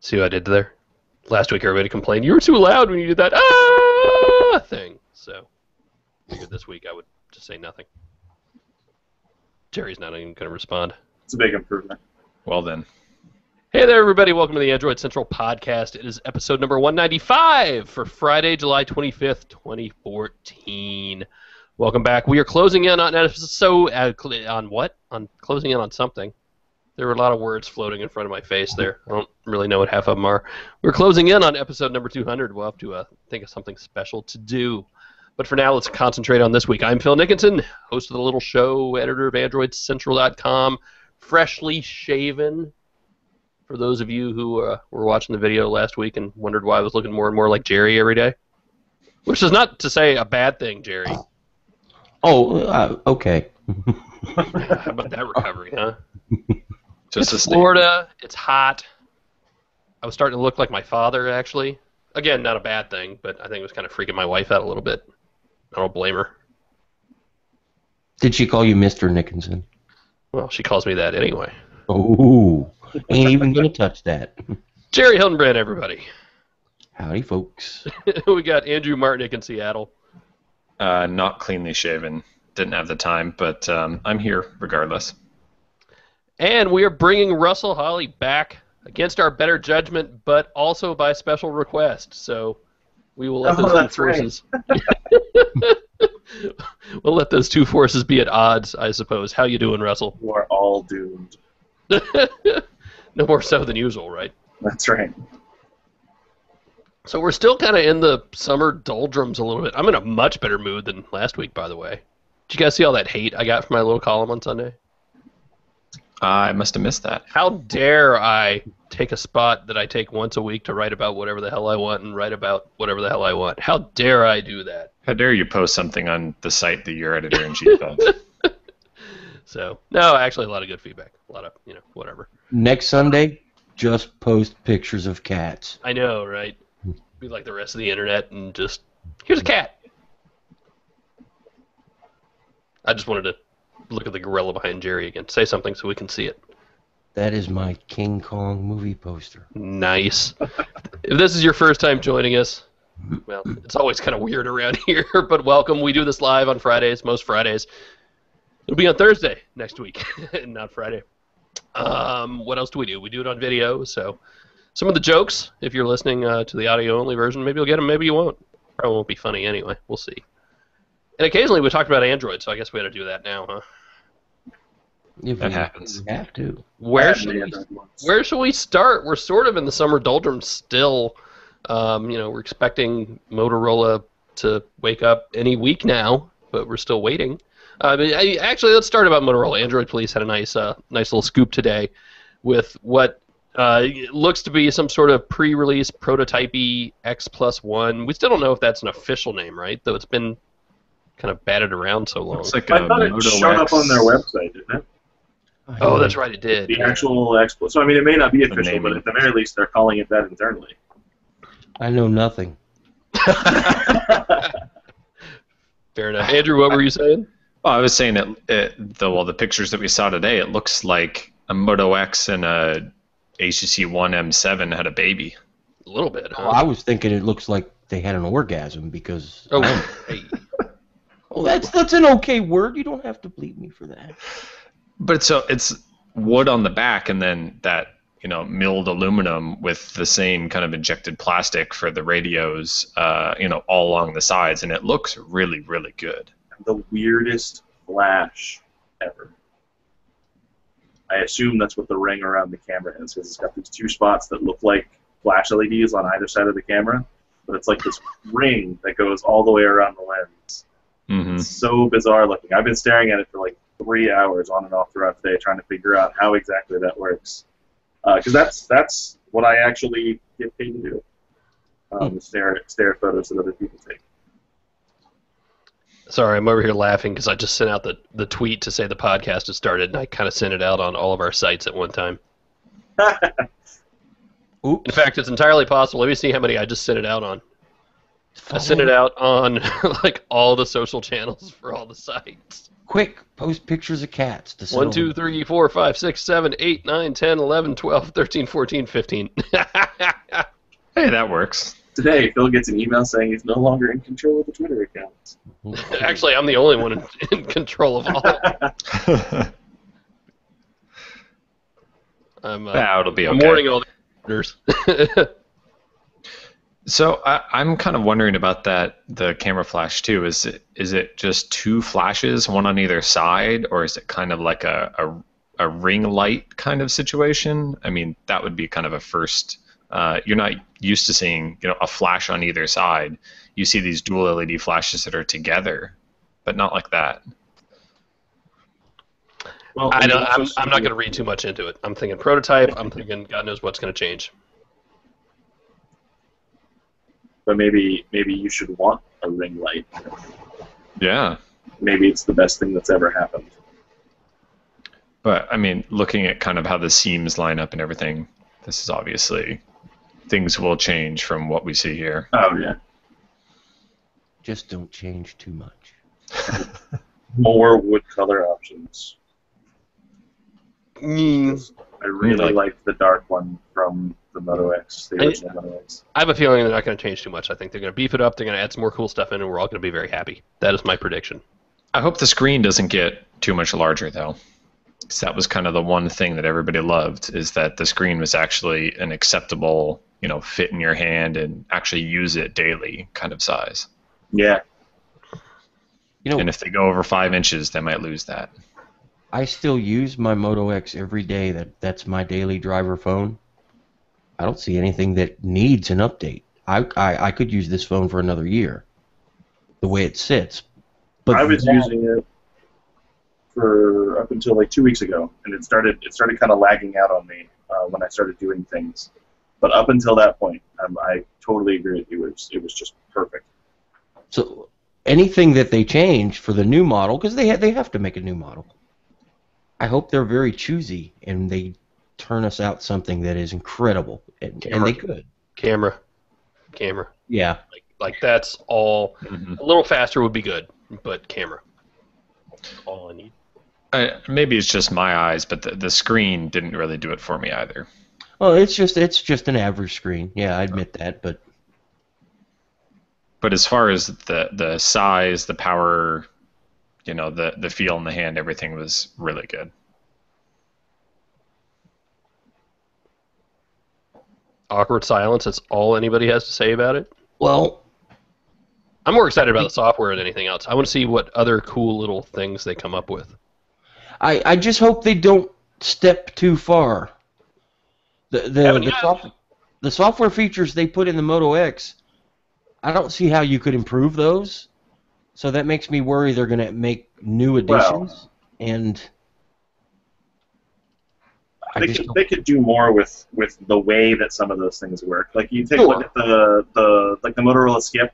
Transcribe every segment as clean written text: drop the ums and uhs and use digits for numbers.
See what I did there? Last week everybody complained, you were too loud when you did that thing. So, figured this week I would just say nothing. Jerry's not even going to respond. It's a big improvement. Well then. Hey there, everybody. Welcome to the Android Central Podcast. It is episode number 195 for Friday, July 25th, 2014. Welcome back. We are closing in on episode... on what? On closing in on something. There were a lot of words floating in front of my face there. I don't really know what half of them are. We're closing in on episode number 200. We'll have to think of something special to do. But for now, let's concentrate on this week. I'm Phil Nickinson, host of the little show, editor of AndroidCentral.com, freshly shaven. For those of you who were watching the video last week and wondered why I was looking more and more like Jerry every day. Which is not to say a bad thing, Jerry. Oh, okay. How about that recovery, huh? Just It's Florida. It's hot. I was starting to look like my father, actually. Again, not a bad thing, but I think it was kind of freaking my wife out a little bit. I don't blame her. Did she call you Mr. Nickinson? Well, she calls me that anyway. Oh, ain't even gonna touch that. Jerry Hildenbrand, everybody. Howdy, folks. We got Andrew Martinick in Seattle. Not cleanly shaven. Didn't have the time, but I'm here regardless. And we are bringing Russell Holly back against our better judgment, but also by special request. So we will let those two forces. We'll let those two forces be at odds, I suppose. How you doing, Russell? You are all doomed. No more so than usual, right? That's right. So we're still kind of in the summer doldrums a little bit. I'm in a much better mood than last week, by the way. Did you guys see all that hate I got from my little column on Sunday? I must have missed that. How dare I take a spot that I take once a week to write about whatever the hell I want and write about whatever the hell I want? How dare I do that? How dare you post something on the site that you're editor-in-chief of? So, no, actually a lot of good feedback. A lot of, whatever. Next Sunday, just post pictures of cats. I know, right? Be like the rest of the internet and just, here's a cat. I just wanted to look at the gorilla behind Jerry again. Say something so we can see it. That is my King Kong movie poster. Nice. If this is your first time joining us, well, it's always kind of weird around here, but welcome. We do this live on Fridays, most Fridays. It'll be on Thursday next week, not Friday. What else do? We do it on video, so some of the jokes, if you're listening to the audio-only version, maybe you'll get them, maybe you won't. Probably won't be funny anyway. We'll see. And occasionally we talked about Android, so I guess we had to do that now, huh? If That we happens. have to. Where should we start? We're sort of in the summer doldrums still. We're expecting Motorola to wake up any week now, but we're still waiting. Actually, let's start about Motorola. Android Police had a nice little scoop today with what looks to be some sort of pre-release prototype-y X+1. We still don't know if that's an official name, right? Though it's been kind of batted around so long. Looks like I thought it Moto showed X. up on their website, didn't it? Oh, that's right, it did. The actual X+. So, I mean, it may not be official, naming. but at the very least, they're calling it that internally. I know nothing. Fair enough. Andrew, what were you saying? Well, I was saying the pictures that we saw today, it looks like a Moto X and a HTC One M7 had a baby. A little bit, huh? Well, I was thinking it looks like they had an orgasm because. Oh, hey. Well, that's an okay word. You don't have to bleep me for that. But so it's wood on the back and then that, milled aluminum with the same kind of injected plastic for the radios, all along the sides, and it looks really, really good. The weirdest flash ever. I assume that's what the ring around the camera is, because it's got these two spots that look like flash LEDs on either side of the camera, but it's like this ring that goes all the way around the lens. Mm-hmm. It's so bizarre looking. I've been staring at it for like 3 hours on and off throughout the day trying to figure out how exactly that works. Because that's what I actually get paid to do. Stare at photos that other people take. Sorry, I'm over here laughing because I just sent out the tweet to say the podcast has started, and I kind of sent it out on all of our sites at one time. Oops. In fact, it's entirely possible. Let me see how many I just sent it out on. I sent it out on like all the social channels for all the sites. Quick, post pictures of cats to settle 1, 2, 3, 4, 5, 6, 7, 8, 9, 10, 11, 12, 13, 14, 15. Hey, that works. Today, Phil gets an email saying he's no longer in control of the Twitter account. Actually, I'm the only one in control of all of them. It'll be I'm okay. warning all the orders. So I'm kind of wondering about the camera flash too. Is it just two flashes, one on either side, or is it kind of like a ring light kind of situation? I mean, that would be kind of a first. You're not used to seeing a flash on either side. You see these dual LED flashes that are together, but not like that. Well, I'm not going to read too much into it. I'm thinking prototype. I'm thinking God knows what's going to change. But maybe you should want a ring light. Yeah. Maybe it's the best thing that's ever happened. But I mean, looking at kind of how the seams line up and everything, this is obviously things will change from what we see here. Oh yeah. Just don't change too much. More wood color options. Mm. I really like the dark one from the Moto X, the original Moto X. I have a feeling they're not going to change too much. I think they're going to beef it up. They're going to add some more cool stuff in, and we're all going to be very happy. That is my prediction. I hope the screen doesn't get too much larger, though. Because that was kind of the one thing that everybody loved, is that the screen was actually an acceptable, fit in your hand and actually use it daily kind of size. Yeah. And if they go over 5 inches, they might lose that. I still use my Moto X every day. That's my daily driver phone. I don't see anything that needs an update. I could use this phone for another year, the way it sits. But I was using it for up until like 2 weeks ago, and it started kind of lagging out on me when I started doing things. But up until that point, I totally agree with you. It was just perfect. So anything that they change for the new model, because they have to make a new model. I hope they're very choosy and they turn us out something that is incredible, and they could. Camera. Yeah. Like that's all. Mm-hmm. A little faster would be good, but camera. That's all I need. Maybe it's just my eyes, but the screen didn't really do it for me either. Oh, it's just an average screen. Yeah, I admit that, but as far as the size, the power, the feel in the hand, everything was really good. Awkward silence. That's all anybody has to say about it. well, I'm more excited about the software than anything else. I want to see what other cool little things they come up with. I just hope they don't step too far. The software features they put in the Moto X, I don't see how you could improve those. So that makes me worry they're going to make new additions, and They could do more with the way that some of those things work. Like you take a look at the Motorola Skip.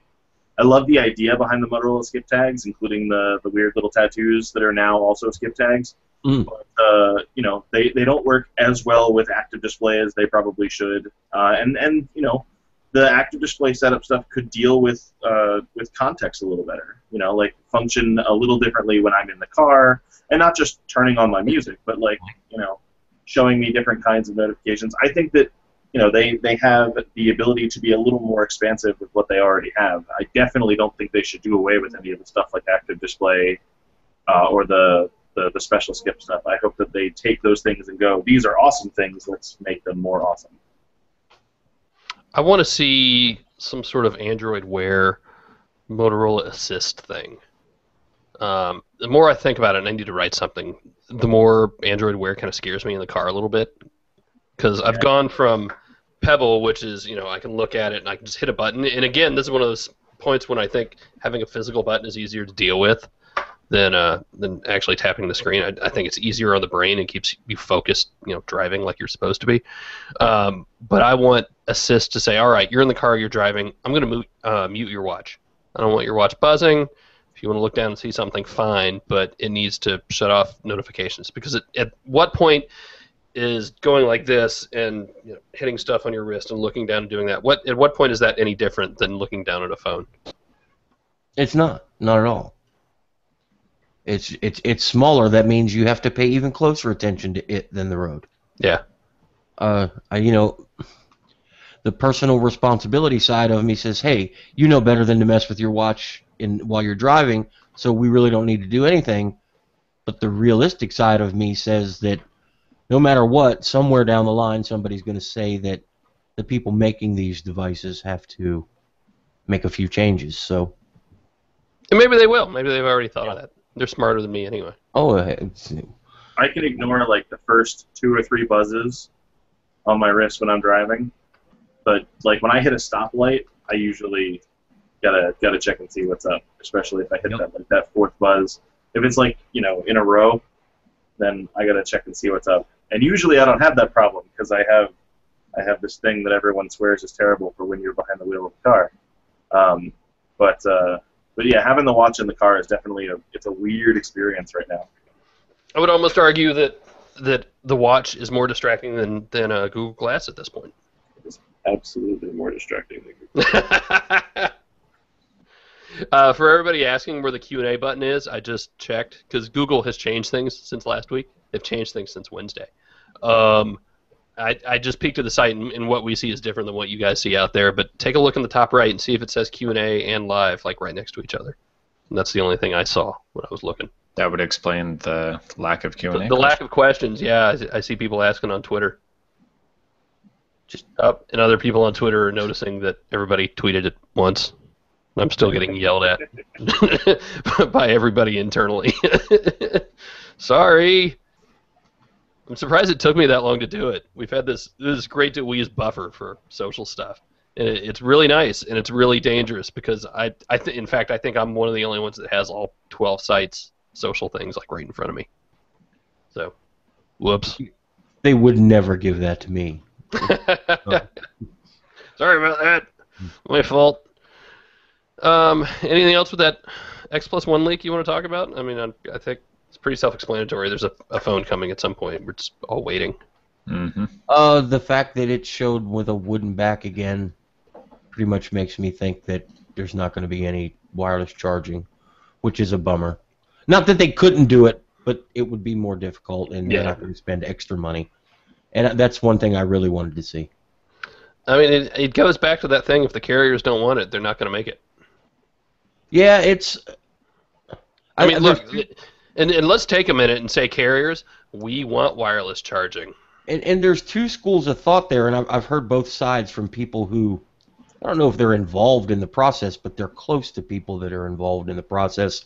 I love the idea behind the Motorola Skip tags, including the weird little tattoos that are now also Skip tags. Mm. But they don't work as well with active display as they probably should. And the active display setup stuff could deal with context a little better. Like function a little differently when I'm in the car, and not just turning on my music, but showing me different kinds of notifications. I think that they have the ability to be a little more expansive with what they already have. I definitely don't think they should do away with any of the stuff like active display or the special skip stuff. I hope that they take those things and go, these are awesome things, let's make them more awesome. I want to see some sort of Android Wear Motorola Assist thing. The more I think about it, and I need to write something, the more Android Wear kind of scares me in the car a little bit. Because I've gone from Pebble, which is, I can look at it and I can just hit a button. And again, this is one of those points when I think having a physical button is easier to deal with than actually tapping the screen. I think it's easier on the brain and keeps you focused, driving like you're supposed to be. But I want Assist to say, all right, you're in the car, you're driving. I'm going to mute your watch. I don't want your watch buzzing. If you want to look down and see something, fine, but it needs to shut off notifications. Because at what point is going like this and hitting stuff on your wrist and looking down and doing that? At what point is that any different than looking down at a phone? it's not at all. It's smaller. That means you have to pay even closer attention to it than the road. Yeah. The personal responsibility side of me says, hey, you know better than to mess with your watch while you're driving, so we really don't need to do anything. But the realistic side of me says that no matter what, somewhere down the line, somebody's going to say that the people making these devices have to make a few changes. So, And maybe they will. Maybe they've already thought of that. They're smarter than me anyway. I can ignore like the first 2 or 3 buzzes on my wrist when I'm driving, but like when I hit a stoplight, I usually gotta check and see what's up, especially if I hit that 4th buzz. If it's like in a row, then I gotta check and see what's up. And usually I don't have that problem because I have this thing that everyone swears is terrible for when you're behind the wheel of a car. But yeah, having the watch in the car is definitely it's a weird experience right now. I would almost argue that the watch is more distracting than Google Glass at this point. It's absolutely more distracting than Google. For everybody asking where the Q&A button is, I just checked because Google has changed things since last week. They've changed things since Wednesday. I just peeked at the site, and what we see is different than what you guys see out there. But take a look in the top right and see if it says Q&A and live, like right next to each other. And that's the only thing I saw when I was looking. That would explain the lack of Q&A. The lack of questions, yeah. I see people asking on Twitter. And other people on Twitter are noticing that everybody tweeted it once. I'm still getting yelled at by everybody internally. Sorry. I'm surprised it took me that long to do it. We've had this great to we use buffer for social stuff. And it's really nice, and it's really dangerous because in fact, I think I'm one of the only ones that has all 12 sites, social things, like right in front of me. So, whoops. They would never give that to me. Sorry about that. My fault. Anything else with that X+1 leak you want to talk about? I mean, I think it's pretty self-explanatory. There's a phone coming at some point. We're just all waiting. Mm-hmm. The fact that it showed with a wooden back again pretty much makes me think that there's not going to be any wireless charging, which is a bummer. Not that they couldn't do it, but it would be more difficult, and they're not going to spend extra money. And that's one thing I really wanted to see. I mean, it goes back to that thing, if the carriers don't want it, they're not going to make it. Yeah, it's... I mean, look, and let's take a minute and say, carriers, we want wireless charging. And there's two schools of thought there, and I've heard both sides from people who, I don't know if they're involved in the process, but they're close to people that are involved in the process.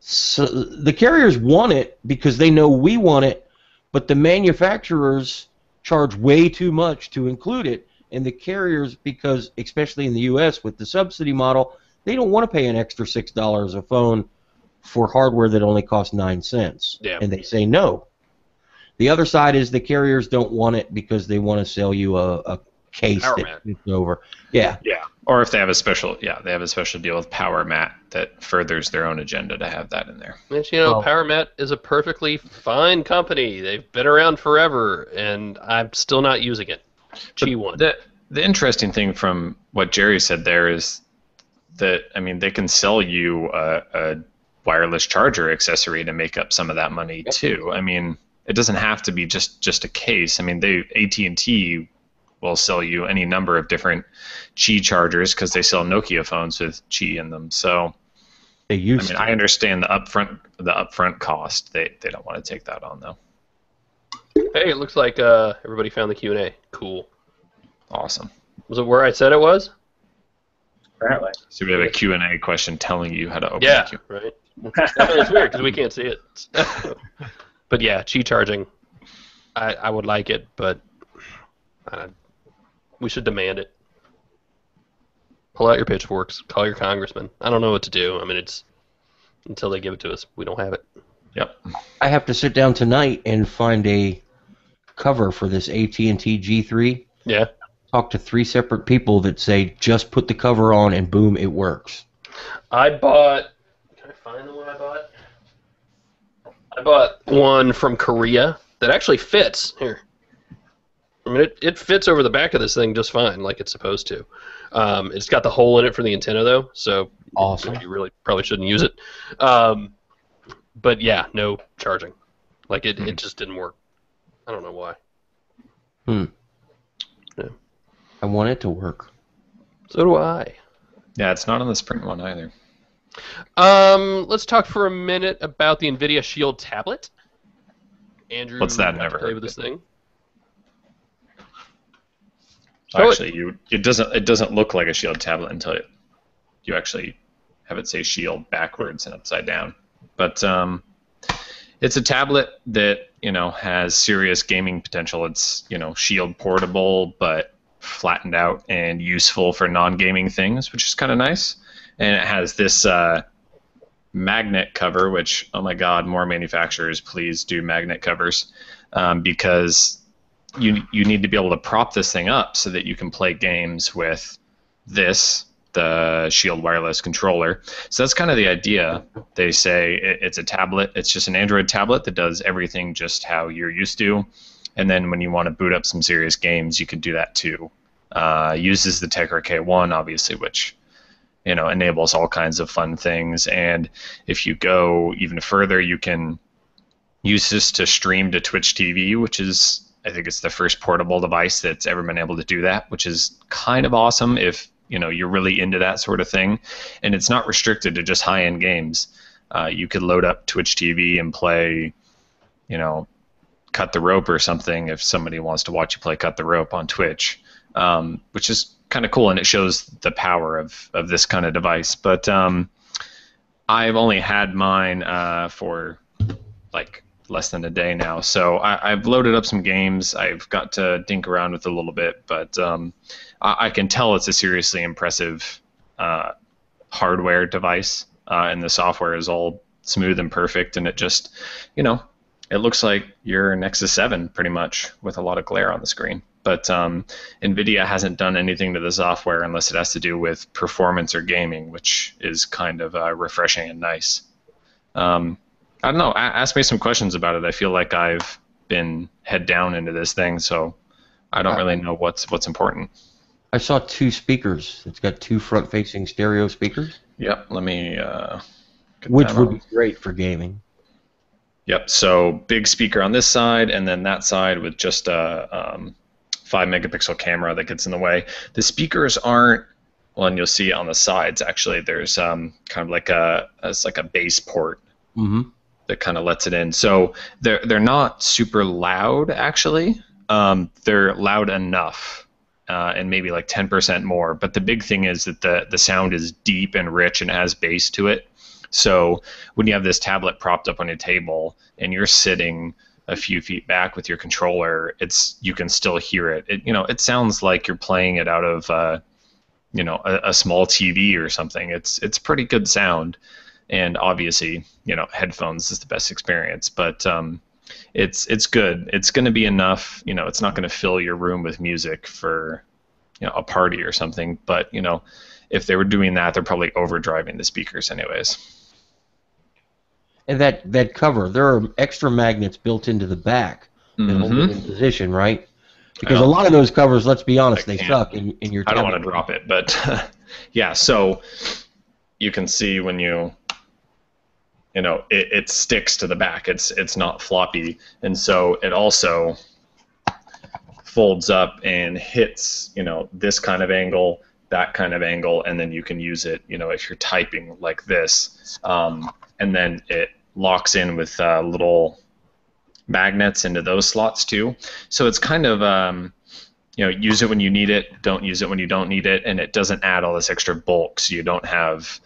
So the carriers want it because they know we want it, but the manufacturers charge way too much to include it, and the carriers, because especially in the U.S. with the subsidy model, they don't want to pay an extra $6 a phone for hardware that only costs 9 cents, and they say no. The other side is the carriers don't want it because they want to sell you a case that fits over. Yeah. Yeah. Or if they have a special, deal with PowerMat that furthers their own agenda to have that in there. And PowerMat is a perfectly fine company. They've been around forever, and I'm still not using it. G1. The interesting thing from what Jerry said there is that, I mean, they can sell you a wireless charger accessory to make up some of that money too. I mean, it doesn't have to be just a case. I mean, AT&T will sell you any number of different Qi chargers because they sell Nokia phones with Qi in them. So I understand the upfront cost. They don't want to take that on though. Hey, it looks like everybody found the Q&A. Cool. Awesome. Was it where I said it was? Apparently. So we have a Q&A question telling you how to open the Q&A. Right. It's weird because we can't see it. But yeah, Qi charging, I would like it, but we should demand it. Pull out your pitchforks. Call your congressman. I don't know what to do. I mean, it's until they give it to us, we don't have it. Yep. I have to sit down tonight and find a cover for this AT&T G3. Yeah. Talk to 3 separate people that say just put the cover on and boom, it works. I bought. Can I find the one I bought? I bought one from Korea that actually fits. Here. I mean, it fits over the back of this thing just fine, like it's supposed to. It's got the hole in it for the antenna, though, so Awesome. You really probably shouldn't use it. But yeah, no charging. Like it just didn't work. I don't know why. Yeah. I want it to work. So do I. Yeah, it's not on the Sprint one either. Let's talk for a minute about the NVIDIA Shield tablet. Andrew, What's that? got Never to play heard with of this thing. Actually, it doesn't look like a Shield tablet until you actually have it say Shield backwards and upside down. But it's a tablet that has serious gaming potential. It's Shield portable, but flattened out and useful for non-gaming things, which is kind of nice. And it has this magnet cover, which, oh my God, more manufacturers, please do magnet covers, because you need to be able to prop this thing up so that you can play games with the Shield wireless controller. So that's kind of the idea. They say it's a tablet. It's just an Android tablet that does everything just how you're used to. And then when you want to boot up some serious games, you can do that too. Uses the Tegra K1, obviously, which enables all kinds of fun things. And if you go even further, you can use this to stream to Twitch TV, which is, I think it's the first portable device that's ever been able to do that, which is kind of awesome if you're really into that sort of thing. And it's not restricted to just high-end games. You could load up Twitch TV and play, Cut the Rope or something if somebody wants to watch you play Cut the Rope on Twitch, which is kind of cool, and it shows the power of this kind of device. But I've only had mine for like less than a day now, so I've loaded up some games. I've got to dink around with it a little bit, but I can tell it's a seriously impressive hardware device, and the software is all smooth and perfect, and it just, it looks like your Nexus 7 pretty much with a lot of glare on the screen. But NVIDIA hasn't done anything to the software unless it has to do with performance or gaming, which is kind of refreshing and nice. I don't know. Ask me some questions about it. I feel like I've been head down into this thing, so I don't really know what's important. I saw 2 speakers. It's got 2 front-facing stereo speakers. Yep. Let me. Which would be great for gaming. Yep. So big speaker on this side, and then that side with just a 5-megapixel camera that gets in the way. The speakers aren't. Well, and you'll see on the sides actually. There's kind of like a bass port. Mm-hmm. That kind of lets it in. So they're not super loud actually. They're loud enough, and maybe like 10% more. But the big thing is that the sound is deep and rich and has bass to it. So when you have this tablet propped up on your table and you're sitting a few feet back with your controller, you can still hear it. It sounds like you're playing it out of a small TV or something. It's pretty good sound. And obviously, headphones is the best experience, but it's good. It's going to be enough. It's not going to fill your room with music for a party or something. But if they were doing that, they're probably overdriving the speakers anyways. And that cover, there are extra magnets built into the back that hold it in position, right? Because a lot of those covers, let's be honest, they suck in your tablet. I don't want to drop it, but yeah. So you can see when it sticks to the back. It's not floppy, and so it also folds up and hits this kind of angle, that kind of angle, and then you can use it if you're typing like this, and then it locks in with little magnets into those slots too. So it's kind of use it when you need it, don't use it when you don't need it, and it doesn't add all this extra bulk, so you don't have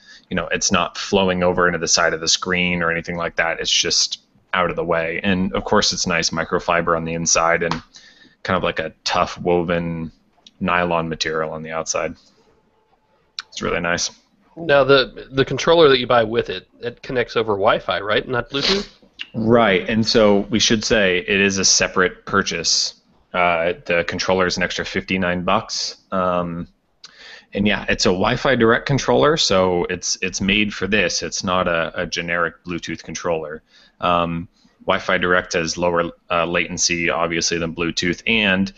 it's not flowing over into the side of the screen or anything like that. It's just out of the way. And of course it's nice microfiber on the inside and kind of like a tough woven nylon material on the outside. It's really nice. Now the controller that you buy with it connects over Wi-Fi, right? Not Bluetooth? Right. And so we should say it is a separate purchase. The controller is an extra $59. And yeah, it's a Wi-Fi Direct controller, so it's made for this. It's not a generic Bluetooth controller. Wi-Fi Direct has lower latency, obviously, than Bluetooth, and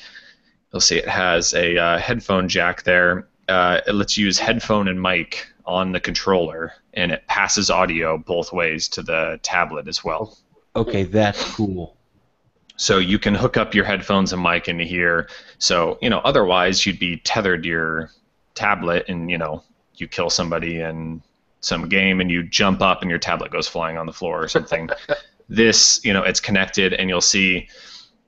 you'll see it has a headphone jack there. It lets you use headphone and mic on the controller, and it passes audio both ways to the tablet as well. Okay, that's cool. So you can hook up your headphones and mic into here. So, otherwise you'd be tethered to your tablet and, you kill somebody in some game and you jump up and your tablet goes flying on the floor or something. This, it's connected, and you'll see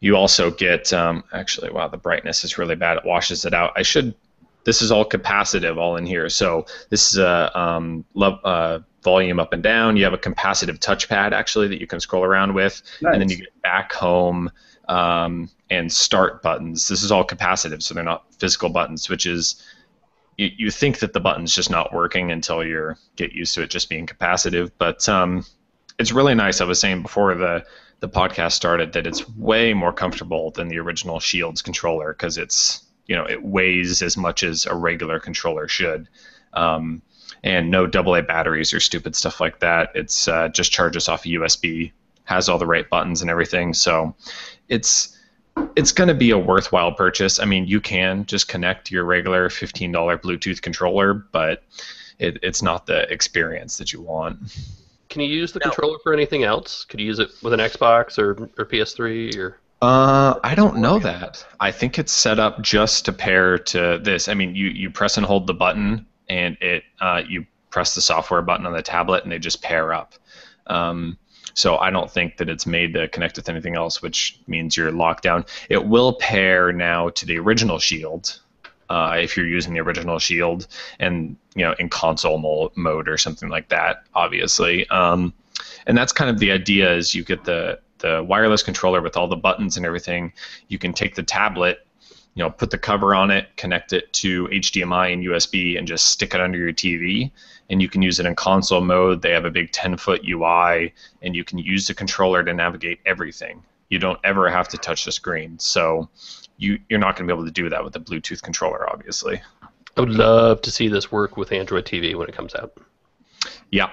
you also get, actually, wow, the brightness is really bad. It washes it out. This is all capacitive all in here. So this is a volume up and down. You have a capacitive touchpad, actually, that you can scroll around with. Nice. And then you get back, home, and start buttons. This is all capacitive, so they're not physical buttons, which is, you think that the button's just not working until you get used to it just being capacitive. But it's really nice. I was saying before the podcast started that it's way more comfortable than the original Shields controller, because it's, it weighs as much as a regular controller should. And no AA batteries or stupid stuff like that. It's just charges off a USB, has all the right buttons and everything. So it's going to be a worthwhile purchase. I mean, you can just connect your regular $15 Bluetooth controller, but it's not the experience that you want. Can you use the controller for anything else? Could you use it with an Xbox or PS3 or? I don't know that. I think it's set up just to pair to this. I mean, you press and hold the button, and you press the software button on the tablet, and they just pair up. So I don't think that it's made to connect with anything else, which means you're locked down. It will pair now to the original Shield, if you're using the original Shield, and in console mode or something like that, obviously. And that's kind of the idea: is you get the wireless controller with all the buttons and everything. You can take the tablet, put the cover on it, connect it to HDMI and USB, and just stick it under your TV. And you can use it in console mode. They have a big 10-foot UI, and you can use the controller to navigate everything. You don't ever have to touch the screen. So you're not going to be able to do that with a Bluetooth controller, obviously. I would love to see this work with Android TV when it comes out. Yeah.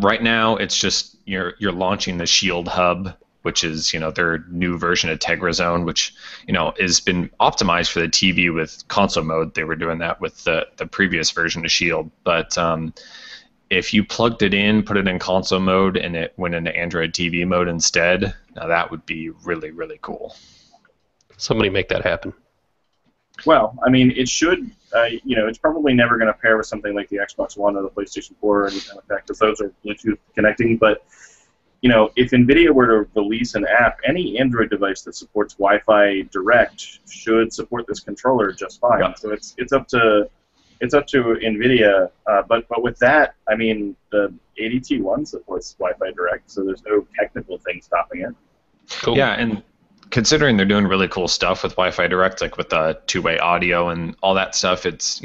Right now, it's just you're launching the Shield Hub, which is their new version of TegraZone, which has been optimized for the TV with console mode. They were doing that with the previous version of Shield, but if you plugged it in, put it in console mode, and it went into Android TV mode instead, now that would be really, really cool. Somebody make that happen. Well, I mean, it should. It's probably never going to pair with something like the Xbox One or the PlayStation 4 or anything like that, because those are Bluetooth connecting. But if NVIDIA were to release an app, any Android device that supports Wi-Fi Direct should support this controller just fine. Yeah. So it's up to NVIDIA. But with that, I mean, the ADT1 supports Wi-Fi Direct, so there's no technical thing stopping it. Cool. Yeah, and considering they're doing really cool stuff with Wi-Fi Direct, like with the two-way audio and all that stuff, it's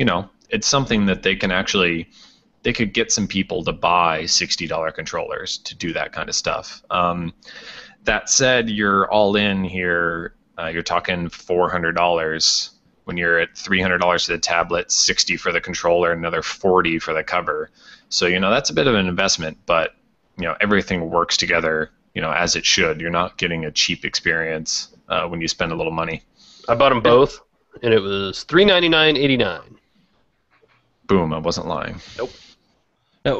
something that they can actually. They could get some people to buy $60 controllers to do that kind of stuff. That said, you're all in here. You're talking $400 when you're at $300 for the tablet, $60 for the controller, another $40 for the cover. So that's a bit of an investment, but everything works together as it should. You're not getting a cheap experience when you spend a little money. I bought them both, and it was $399.89. Boom! I wasn't lying. Nope.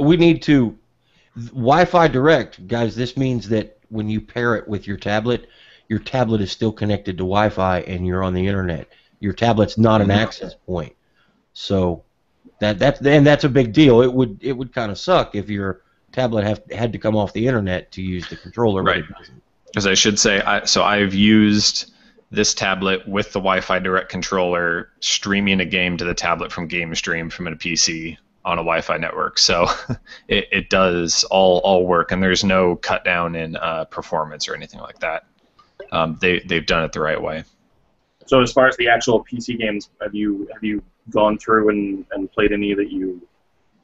We need to Wi-Fi Direct, guys. This means that when you pair it with your tablet is still connected to Wi-Fi, and you're on the internet. Your tablet's not an access point, so that's a big deal. It would kind of suck if your tablet had to come off the internet to use the controller. Right. Because I should say, I've used this tablet with the Wi-Fi Direct controller, streaming a game to the tablet from GameStream from a PC on a Wi-Fi network. So it does all work, and there's no cut down in performance or anything like that. They've done it the right way. So as far as the actual PC games, have you gone through and played any that you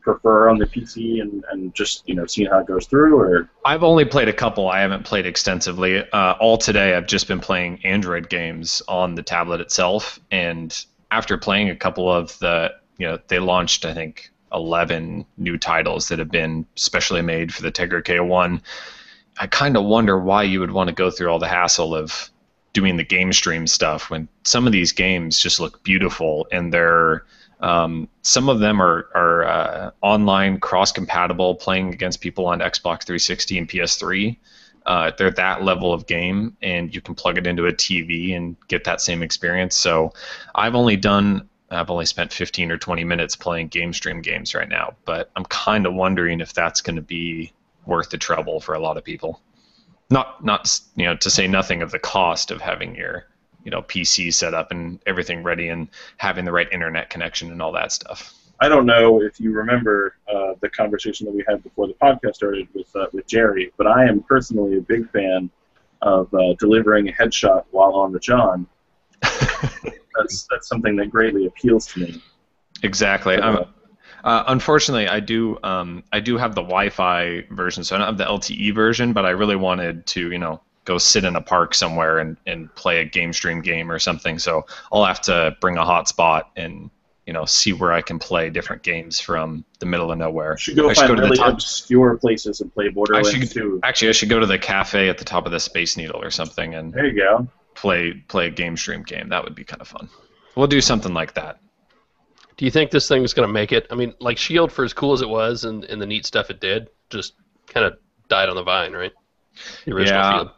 prefer on the PC and just seen how it goes through? Or I've only played a couple. I haven't played extensively. All today I've just been playing Android games on the tablet itself, and after playing a couple of they launched, I think, 11 new titles that have been specially made for the Tegra K1. I kind of wonder why you would want to go through all the hassle of doing the game stream stuff when some of these games just look beautiful, and they're Some of them are online cross-compatible, playing against people on Xbox 360 and PS3. They're that level of game, and you can plug it into a TV and get that same experience. So I've only spent 15 or 20 minutes playing GameStream games right now, but I'm kind of wondering if that's going to be worth the trouble for a lot of people. Not to say nothing of the cost of having your PC set up and everything ready and having the right internet connection and all that stuff. I don't know if you remember the conversation that we had before the podcast started with Jerry, but I am personally a big fan of delivering a headshot while on the John. That's something that greatly appeals to me. Exactly. Unfortunately, I do have the Wi-Fi version, so I don't have the LTE version, but I really wanted to go sit in a park somewhere and play a GameStream game or something. So I'll have to bring a hotspot and see where I can play different games from the middle of nowhere. You should go find really obscure places and play Borderlands 2. Actually, I should go to the cafe at the top of the Space Needle or something and there you go. Play a GameStream game. That would be kind of fun. We'll do something like that. Do you think this thing is going to make it? I mean, like Shield, for as cool as it was and the neat stuff it did, just kind of died on the vine, right? The original Shield.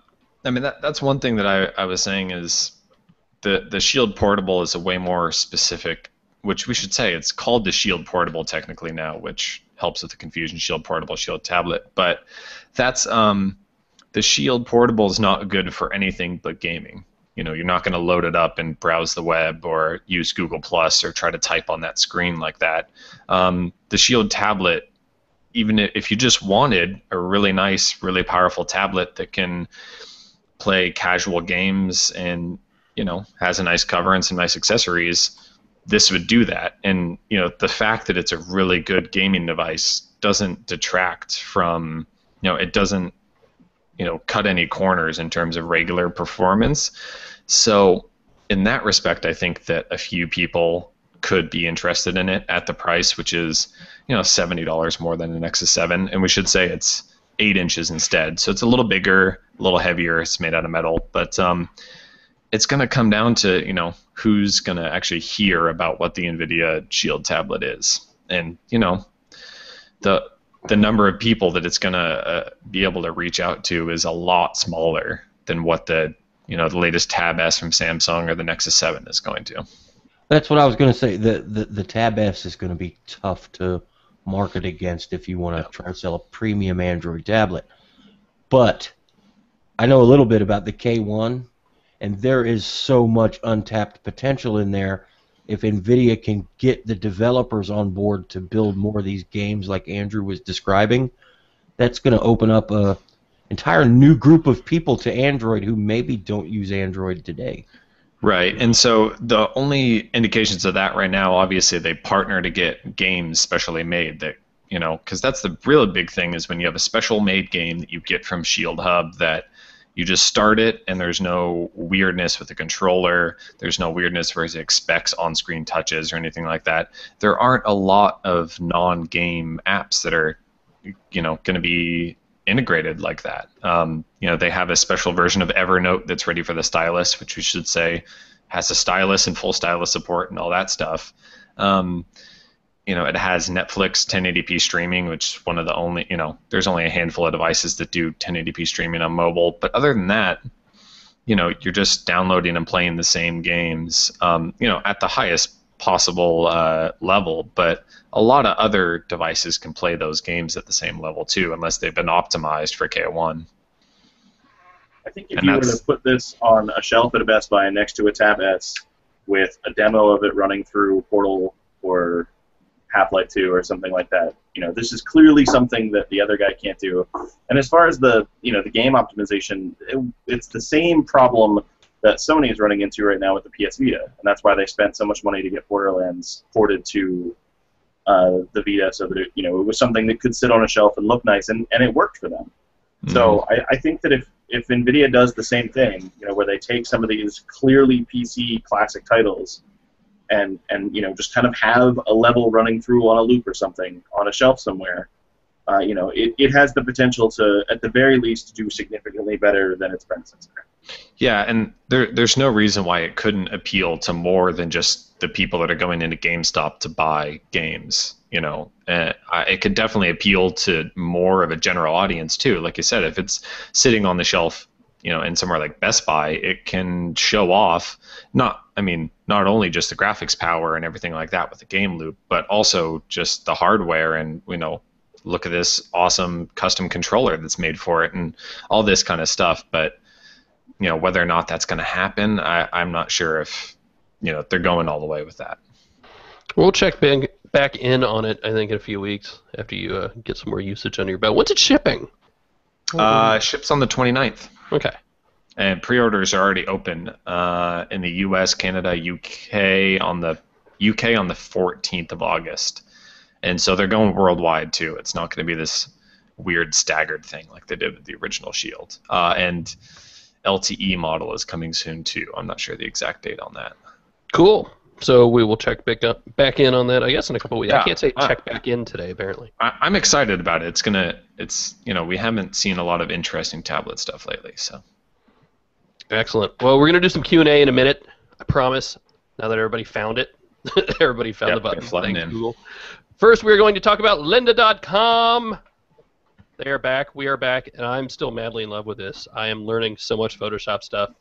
I mean, that's one thing that I was saying is the Shield Portable is a way more specific, which we should say it's called the Shield Portable technically now, which helps with the confusion, Shield Portable, Shield Tablet. But that's the Shield Portable is not good for anything but gaming. You're not going to load it up and browse the web or use Google Plus or try to type on that screen like that. The Shield Tablet, even if you just wanted a really nice, really powerful tablet that can play casual games and has a nice cover and some nice accessories, this would do that. And the fact that it's a really good gaming device doesn't detract from it doesn't cut any corners in terms of regular performance. So in that respect, I think that a few people could be interested in it at the price, which is $70 more than an Nexus 7, and we should say it's 8 inches instead. So it's a little bigger, a little heavier. It's made out of metal, but it's going to come down to who's going to actually hear about what the NVIDIA Shield tablet is, and the number of people that it's going to be able to reach out to is a lot smaller than what the latest Tab S from Samsung or the Nexus 7 is going to. That's what I was going to say. The Tab S is going to be tough to market against if you want to try to sell a premium Android tablet. But I know a little bit about the K1, and there is so much untapped potential in there. If NVIDIA can get the developers on board to build more of these games like Andrew was describing, that's going to open up a entire new group of people to Android who maybe don't use Android today. Right, and so the only indications of that right now, obviously, they partner to get games specially made that, because that's the real big thing is when you have a special made game that you get from Shield Hub that you just start it and there's no weirdness with the controller, there's no weirdness where it expects on-screen touches or anything like that. There aren't a lot of non-game apps that are, going to be integrated like that. They have a special version of Evernote that's ready for the stylus, which we should say has a stylus and full stylus support and all that stuff. It has Netflix 1080p streaming, which is one of the only, there's only a handful of devices that do 1080p streaming on mobile. But other than that, you're just downloading and playing the same games, at the highest possible level. But a lot of other devices can play those games at the same level too, unless they've been optimized for K1. I think if you were to put this on a shelf at a Best Buy next to a Tab S with a demo of it running through Portal or Half-Life 2 or something like that, this is clearly something that the other guy can't do. And as far as the game optimization, it's the same problem that Sony is running into right now with the PS Vita, and that's why they spent so much money to get Borderlands ported to the Vita, so that it was something that could sit on a shelf and look nice, and it worked for them. Mm-hmm. So I think that if NVIDIA does the same thing, where they take some of these clearly PC classic titles and just kind of have a level running through on a loop or something on a shelf somewhere, it has the potential to, at the very least, do significantly better than its predecessor. Yeah, and there's no reason why it couldn't appeal to more than just the people that are going into GameStop to buy games. It could definitely appeal to more of a general audience too. Like you said, if it's sitting on the shelf, in somewhere like Best Buy, it can show off not only just the graphics power and everything like that with the game loop, but also just the hardware and look at this awesome custom controller that's made for it and all this kind of stuff. But whether or not that's going to happen, I'm not sure if they're going all the way with that. We'll check back in on it, I think, in a few weeks after you get some more usage under your belt. When's it shipping? Ships on the 29th. Okay. And pre-orders are already open in the U.S., Canada, UK on the 14th of August. And so they're going worldwide, too. It's not going to be this weird staggered thing like they did with the original Shield. And LTE model is coming soon, too. I'm not sure the exact date on that. Cool. So we will check back in on that, I guess, in a couple of weeks. Yeah. I can't say check back in today, apparently. I'm excited about it. We haven't seen a lot of interesting tablet stuff lately, so. Excellent. Well, we're going to do some Q&A in a minute, I promise, now that everybody found it. Everybody found the button. Thanks, Google. First, we're going to talk about lynda.com. They are back. We are back, and I'm still madly in love with this. I am learning so much Photoshop stuff.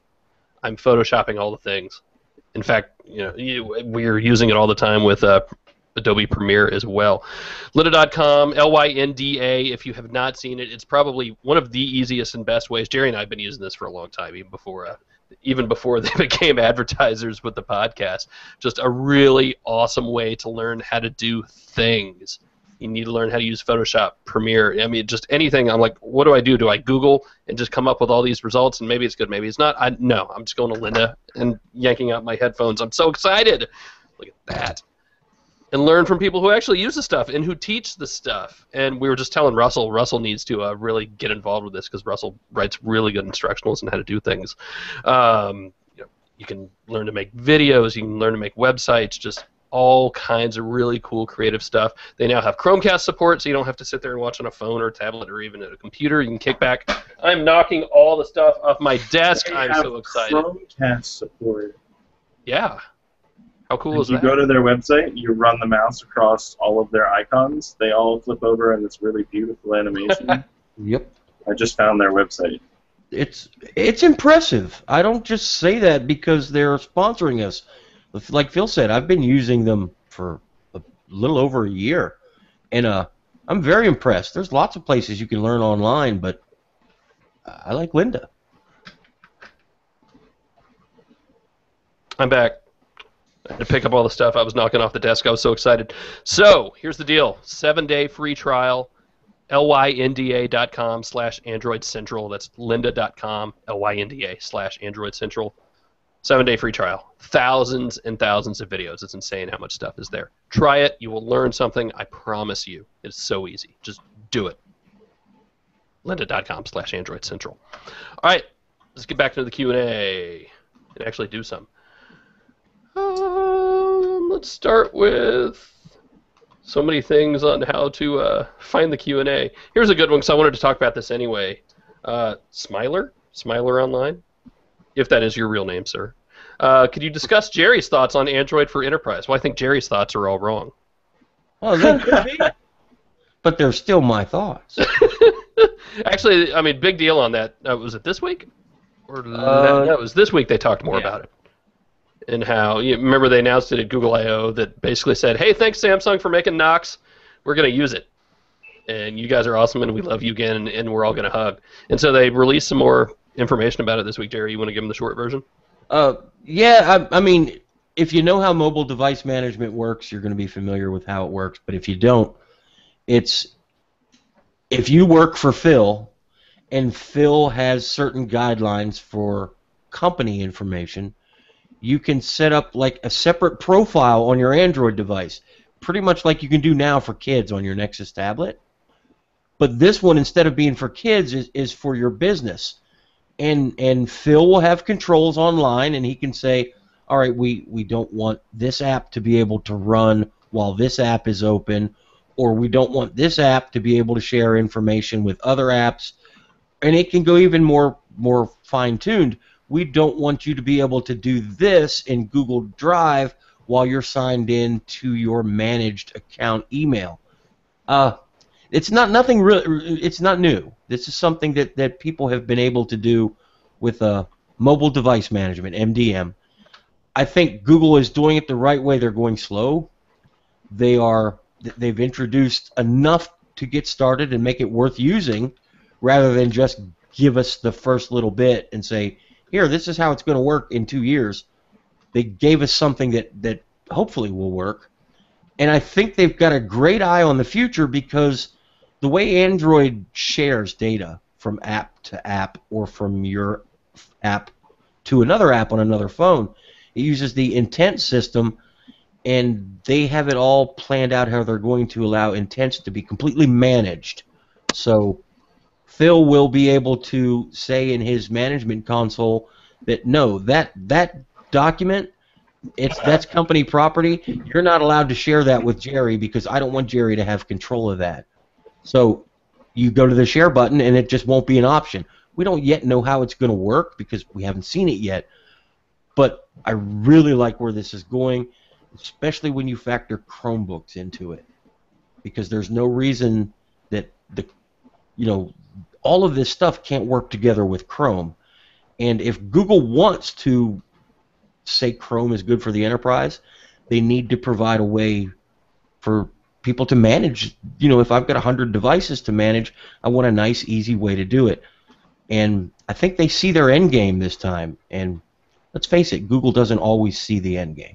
I'm Photoshopping all the things. In fact, we're using it all the time with Adobe Premiere as well. Lynda.com, Lynda. If you have not seen it, it's probably one of the easiest and best ways. Jerry and I have been using this for a long time, even before they became advertisers with the podcast. Just a really awesome way to learn how to do things. You need to learn how to use Photoshop, Premiere. Just anything. I'm like, what do I do? Do I Google and just come up with all these results? And maybe it's good, maybe it's not. No, I'm just going to Lynda and yanking out my headphones. I'm so excited. Look at that. And learn from people who actually use the stuff and who teach the stuff. And we were just telling Russell needs to really get involved with this because Russell writes really good instructionals on how to do things. You can learn to make videos. You can learn to make websites. Just all kinds of really cool creative stuff. They now have Chromecast support, so you don't have to sit there and watch on a phone or a tablet or even at a computer. You can kick back. I'm knocking all the stuff off my desk. I'm so excited. Chromecast support. Yeah. How cool is that? You go to their website, you run the mouse across all of their icons. They all flip over in this really beautiful animation. Yep. I just found their website. It's impressive. I don't just say that because they're sponsoring us. Like Phil said, I've been using them for a little over a year, and I'm very impressed. There's lots of places you can learn online, but I like Lynda. I'm back. I had to pick up all the stuff I was knocking off the desk. I was so excited. So, here's the deal. 7-day free trial, lynda.com/Android Central. That's lynda.com, lynda/Android Central. 7-day free trial. Thousands and thousands of videos. It's insane how much stuff is there. Try it. You will learn something. I promise you. It's so easy. Just do it. lynda.com/Android Central. All right. Let's get back into the Q&A and actually do some. Let's start with so many things on how to find the Q&A. Here's a good one because I wanted to talk about this anyway. Smiler Online, if that is your real name, sir. Could you discuss Jerry's thoughts on Android for Enterprise? Well, I think Jerry's thoughts are all wrong. Oh, they could be. But they're still my thoughts. Actually, big deal on that. Was it this week? Or no, it was this week they talked more about it. And how, remember they announced it at Google I/O that basically said, hey, thanks Samsung for making Knox. We're going to use it. And you guys are awesome and we love you again and we're all going to hug. And so they released some more information about it this week. Jerry, you want to give them the short version? Yeah, if you know how mobile device management works, you're going to be familiar with how it works. But if you don't, if you work for Phil and Phil has certain guidelines for company information, you can set up like a separate profile on your Android device, pretty much like you can do now for kids on your Nexus tablet. But this one, instead of being for kids, is for your business. And Phil will have controls online, and he can say, all right, we don't want this app to be able to run while this app is open, or we don't want this app to be able to share information with other apps. And it can go even more fine-tuned. we don't want you to be able to do this in Google Drive while you're signed in to your managed account email. It's nothing really. It's not new. This is something that people have been able to do with mobile device management, MDM. I think Google is doing it the right way. They're going slow. They've introduced enough to get started and make it worth using, rather than just give us the first little bit and say, here, this is how it's going to work in 2 years. They gave us something that hopefully will work. And I think they've got a great eye on the future, because the way Android shares data from app to app or from your app to another app on another phone, it uses the intent system, and they have it all planned out how they're going to allow intents to be completely managed. So Phil will be able to say in his management console that no, that document, that's company property. You're not allowed to share that with Jerry, because I don't want Jerry to have control of that. So you go to the share button and it just won't be an option. We don't yet know how it's going to work because we haven't seen it yet. But I really like where this is going, especially when you factor Chromebooks into it, because there's no reason that all of this stuff can't work together with Chrome. And if Google wants to say Chrome is good for the enterprise, they need to provide a way for people to manage. If I've got 100 devices to manage, I want a nice, easy way to do it. And I think they see their end game this time. And let's face it, Google doesn't always see the end game.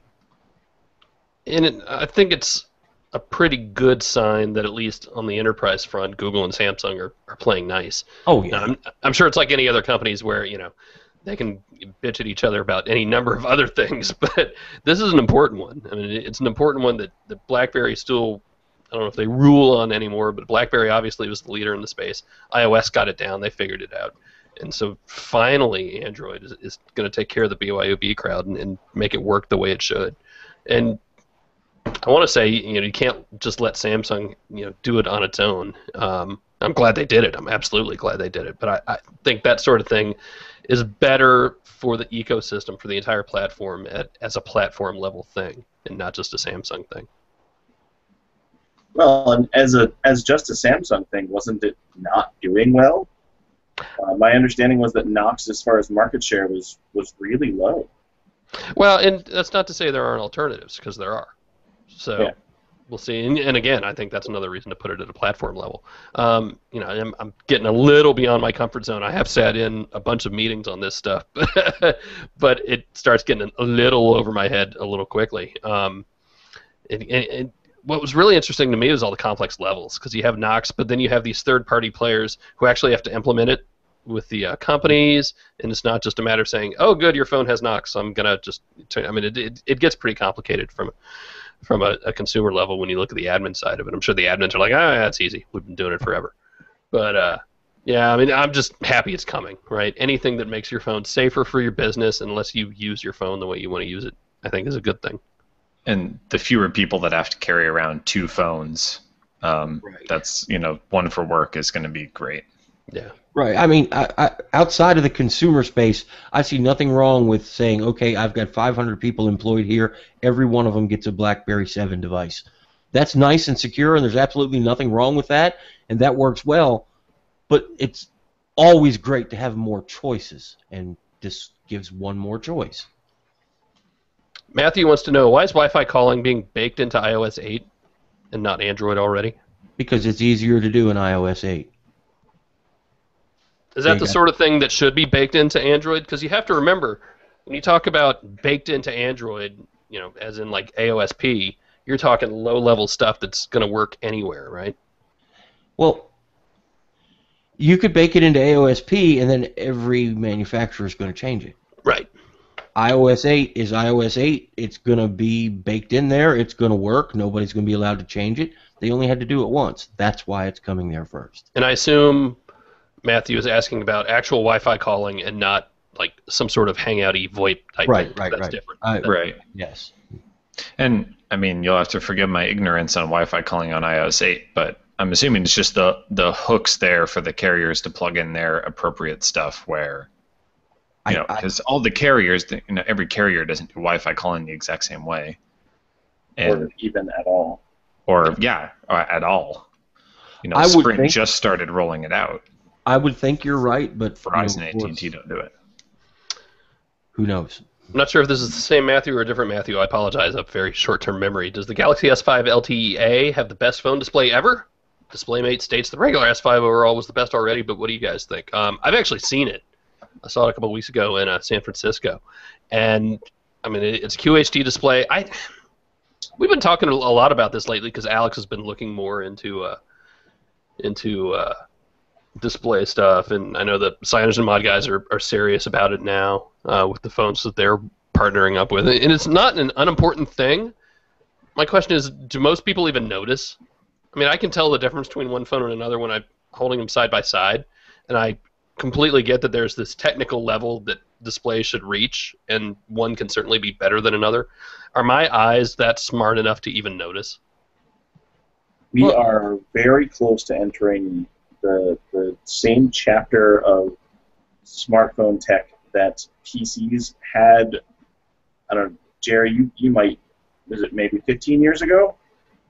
And I think it's a pretty good sign that at least on the enterprise front, Google and Samsung are playing nice. Oh, yeah. Now, I'm sure it's like any other companies where, they can bitch at each other about any number of other things, but this is an important one. I mean, it's an important one that BlackBerry still, I don't know if they rule on anymore, but BlackBerry obviously was the leader in the space. iOS got it down. They figured it out. And so finally Android is going to take care of the BYOB crowd and make it work the way it should. And I want to say, you can't just let Samsung, do it on its own. I'm glad they did it. I'm absolutely glad they did it. But I think that sort of thing is better for the ecosystem, for the entire platform, as a platform level thing, and not just a Samsung thing. Well, and as just a Samsung thing, wasn't it not doing well? My understanding was that Knox, as far as market share, was really low. Well, and that's not to say there aren't alternatives, because there are. So yeah. We'll see. And again, I think that's another reason to put it at a platform level. I'm getting a little beyond my comfort zone. I have sat in a bunch of meetings on this stuff, but it starts getting a little over my head a little quickly. And what was really interesting to me was all the complex levels, because you have Knox, but then you have these third-party players who actually have to implement it with the companies, and it's not just a matter of saying, oh, good, your phone has Knox, I'm going to just turn. I mean, it gets pretty complicated from a consumer level when you look at the admin side of it. I'm sure the admins are like, that's easy. We've been doing it forever. But, yeah, I mean, I'm just happy it's coming, right? Anything that makes your phone safer for your business, unless you use your phone the way you want to use it, I think is a good thing. And the fewer people that have to carry around two phones, Right. that's, one for work is going to be great. Yeah. Right. I mean, outside of the consumer space, I see nothing wrong with saying, okay, I've got 500 people employed here. Every one of them gets a BlackBerry 7 device. That's nice and secure, and there's absolutely nothing wrong with that, and that works well. But it's always great to have more choices, and this gives one more choice. Matthew wants to know, why is Wi-Fi calling being baked into iOS 8 and not Android already? Because it's easier to do in iOS 8. Is that the sort of thing that should be baked into Android? Because you have to remember, when you talk about baked into Android, as in like AOSP, you're talking low-level stuff that's going to work anywhere, right? Well, you could bake it into AOSP, and then every manufacturer is going to change it. Right. iOS 8 is iOS 8. It's going to be baked in there. It's going to work. Nobody's going to be allowed to change it. They only had to do it once. That's why it's coming there first. And I assume Matthew is asking about actual Wi-Fi calling and not like some sort of Hangout-y VoIP type thing. That's different. Right. Yes. And, I mean, you'll have to forgive my ignorance on Wi-Fi calling on iOS 8, but I'm assuming it's just the hooks there for the carriers to plug in their appropriate stuff where Because all the carriers, every carrier doesn't do Wi-Fi calling the exact same way, or even at all. Or at all. Sprint just started rolling it out. I would think you're right, but Verizon and AT&T don't do it. Who knows? I'm not sure if this is the same Matthew or a different Matthew. I apologize. I have very short-term memory. Does the Galaxy S5 LTE-A have the best phone display ever? DisplayMate states the regular S5 overall was the best already, but what do you guys think? I've actually seen it. I saw it a couple of weeks ago in San Francisco, and I mean it's QHD display. We've been talking a lot about this lately because Alex has been looking more into display stuff, and I know that CyanogenMod guys are serious about it now with the phones that they're partnering up with, and it's not an unimportant thing. My question is, do most people even notice? I mean, I can tell the difference between one phone and another when I'm holding them side by side, and I completely get that there's this technical level that displays should reach, and one can certainly be better than another. Are my eyes that smart enough to even notice? We are very close to entering the same chapter of smartphone tech that PCs had. I don't know, Jerry, you might, was it maybe 15 years ago?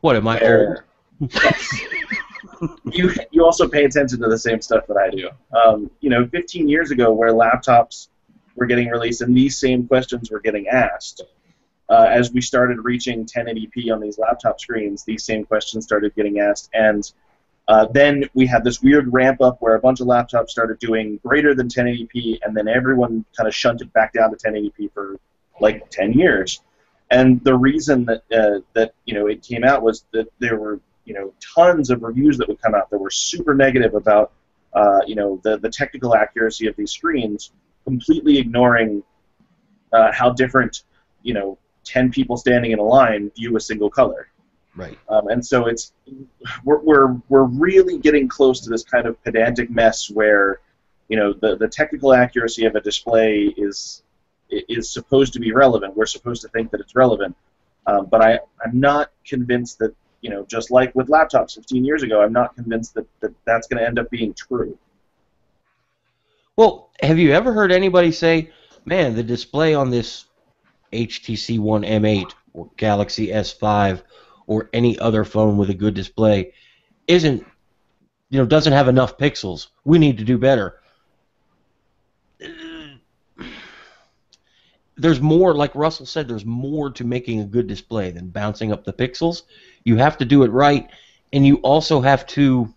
What, am I old? Yes. You also pay attention to the same stuff that I do. 15 years ago, where laptops were getting released and these same questions were getting asked, as we started reaching 1080p on these laptop screens, these same questions started getting asked, and then we had this weird ramp up where a bunch of laptops started doing greater than 1080p, and then everyone kind of shunted back down to 1080p for like 10 years. And the reason that it came out was that there were tons of reviews that would come out that were super negative about the technical accuracy of these screens, completely ignoring how different 10 people standing in a line view a single color. Right. And so we're really getting close to this kind of pedantic mess where the technical accuracy of a display is supposed to be relevant. We're supposed to think that it's relevant, but I'm not convinced that just like with laptops 15 years ago, I'm not convinced that that's going to end up being true. Well, have you ever heard anybody say, man, the display on this HTC One M8 or Galaxy S5 or any other phone with a good display doesn't have enough pixels. We need to do better. There's more, like Russell said, there's more to making a good display than bouncing up the pixels. You have to do it right, and you also have to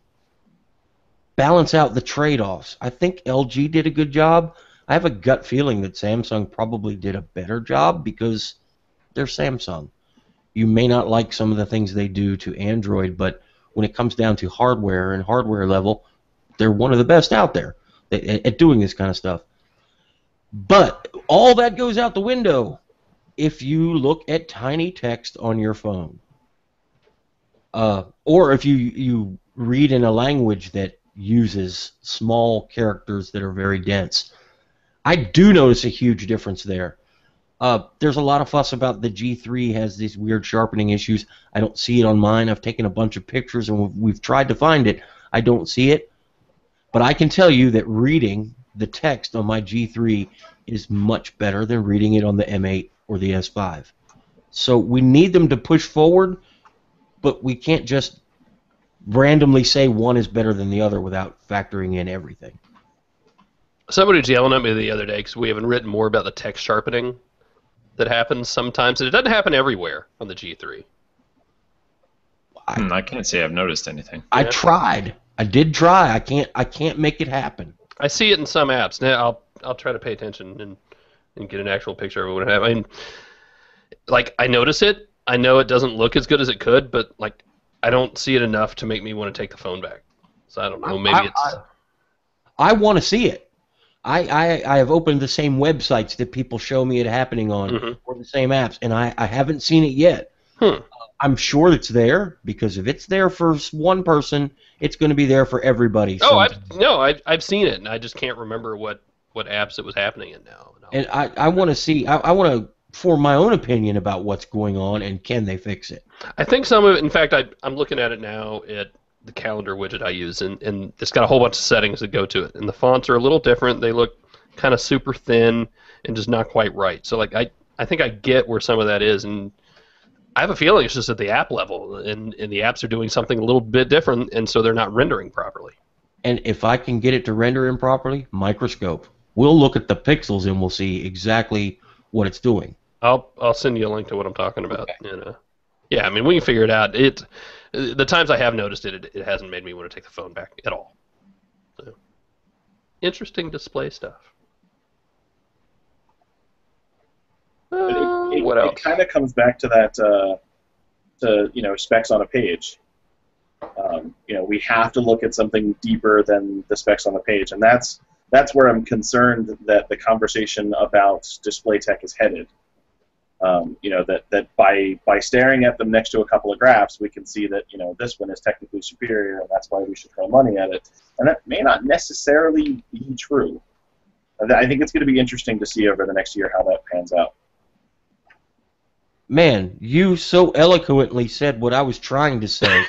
balance out the trade-offs. I think LG did a good job. I have a gut feeling that Samsung probably did a better job because they're Samsung. You may not like some of the things they do to Android, but when it comes down to hardware and hardware level, they're one of the best out there at doing this kind of stuff. But all that goes out the window if you look at tiny text on your phone. Or if you read in a language that uses small characters that are very dense. I do notice a huge difference there. There's a lot of fuss about the G3 has these weird sharpening issues. I don't see it on mine. I've taken a bunch of pictures and we've tried to find it. I don't see it. But I can tell you that reading the text on my G3 is much better than reading it on the M8 or the S5. So we need them to push forward, but we can't just randomly say one is better than the other without factoring in everything. Somebody was yelling at me the other day because we haven't written more about the text sharpening that happens sometimes, and it doesn't happen everywhere on the G3. I can't say I've noticed anything. I tried. I did try. I can't make it happen. I see it in some apps. Now I'll try to pay attention and get an actual picture of what it happens. I mean, like, I notice it. I know it doesn't look as good as it could, but like, I don't see it enough to make me want to take the phone back. So I don't know. Maybe I want to see it. I have opened the same websites that people show me it happening on, or the same apps, and I haven't seen it yet. I'm sure it's there, because if it's there for one person, it's going to be there for everybody. Oh, I've seen it, and I just can't remember what apps it was happening in now. And I want to see. I want to form my own opinion about what's going on and can they fix it. I think some of it. In fact, I'm looking at it now at the calendar widget I use, and it's got a whole bunch of settings that go to it, and the fonts are a little different. They look kind of super thin and just not quite right. So like I think I get where some of that is, and I have a feeling it's just at the app level, and the apps are doing something a little bit different, and so they're not rendering properly. And if I can get it to render improperly, microscope. We'll look at the pixels and we'll see exactly what it's doing. I'll send you a link to what I'm talking about. Okay. And, yeah, I mean, we can figure it out. The times I have noticed it hasn't made me want to take the phone back at all. So, interesting display stuff. What else? It kind of comes back to that, to specs on a page. We have to look at something deeper than the specs on the page, and that's where I'm concerned that the conversation about display tech is headed. That by staring at them next to a couple of graphs, we can see that this one is technically superior, and that's why we should throw money at it. And that may not necessarily be true. I think it's going to be interesting to see over the next year how that pans out. Man, you so eloquently said what I was trying to say.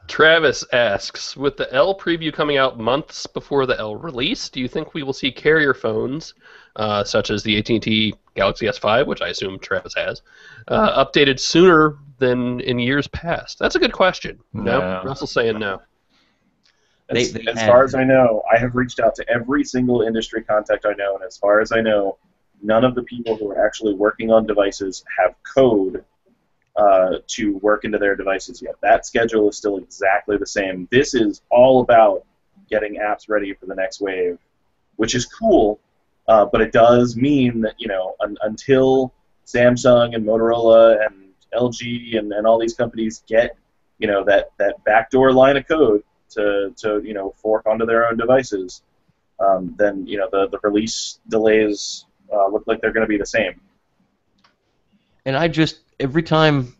Travis asks, with the L preview coming out months before the L release, do you think we will see carrier phones, such as the AT&T Galaxy S5, which I assume Travis has, updated sooner than in years past? That's a good question. No? Russell's saying no. As far as I know, I have reached out to every single industry contact I know, and as far as I know, none of the people who are actually working on devices have code to work into their devices yet. That schedule is still exactly the same. This is all about getting apps ready for the next wave, which is cool, but it does mean that until Samsung and Motorola and LG and all these companies get that backdoor line of code to fork onto their own devices, then the release delays look like they're going to be the same. And every time,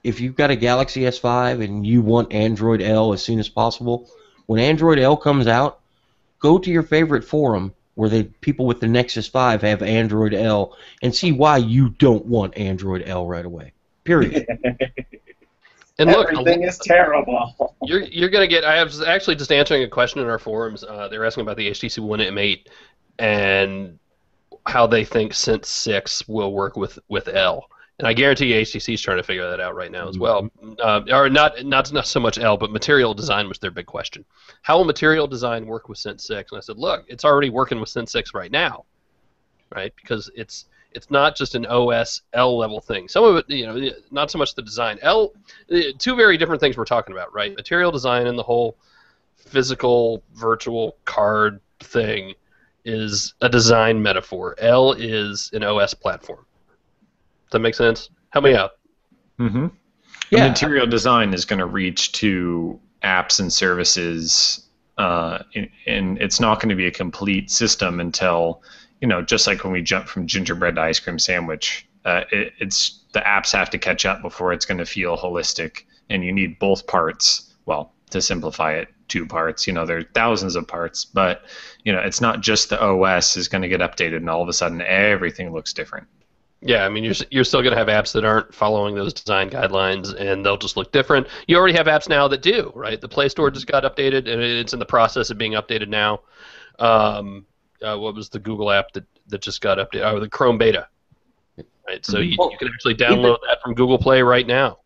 if you've got a Galaxy S5 and you want Android L as soon as possible, when Android L comes out, go to your favorite forum where the people with the Nexus 5 have Android L and see why you don't want Android L right away. Period. And look, everything is terrible. You're gonna get. I was actually just answering a question in our forums. They were asking about the HTC One M8 and how they think Sense 6 will work with L. And I guarantee HTC is trying to figure that out right now as well. Or not so much L, but material design was their big question. How will material design work with Sense 6? And I said, look, it's already working with Sense 6 right now, right? Because it's not just an OS L level thing. Some of it, not so much the design. Two very different things we're talking about, right? Material design and the whole physical virtual card thing is a design metaphor. L is an OS platform. Does that make sense? Help me out. Mm-hmm. Yeah. Material design is going to reach to apps and services, and it's not going to be a complete system until, just like when we jump from gingerbread to ice cream sandwich, it's the apps have to catch up before it's going to feel holistic, and you need both parts. Well, to simplify it, two parts. There are thousands of parts, but it's not just the OS is going to get updated, and all of a sudden everything looks different. Yeah, I mean, you're still going to have apps that aren't following those design guidelines, and they'll just look different. You already have apps now that do, right? The Play Store just got updated, and it's in the process of being updated now. What was the Google app that just got updated? Oh, the Chrome Beta. Right, so you can actually download that from Google Play right now.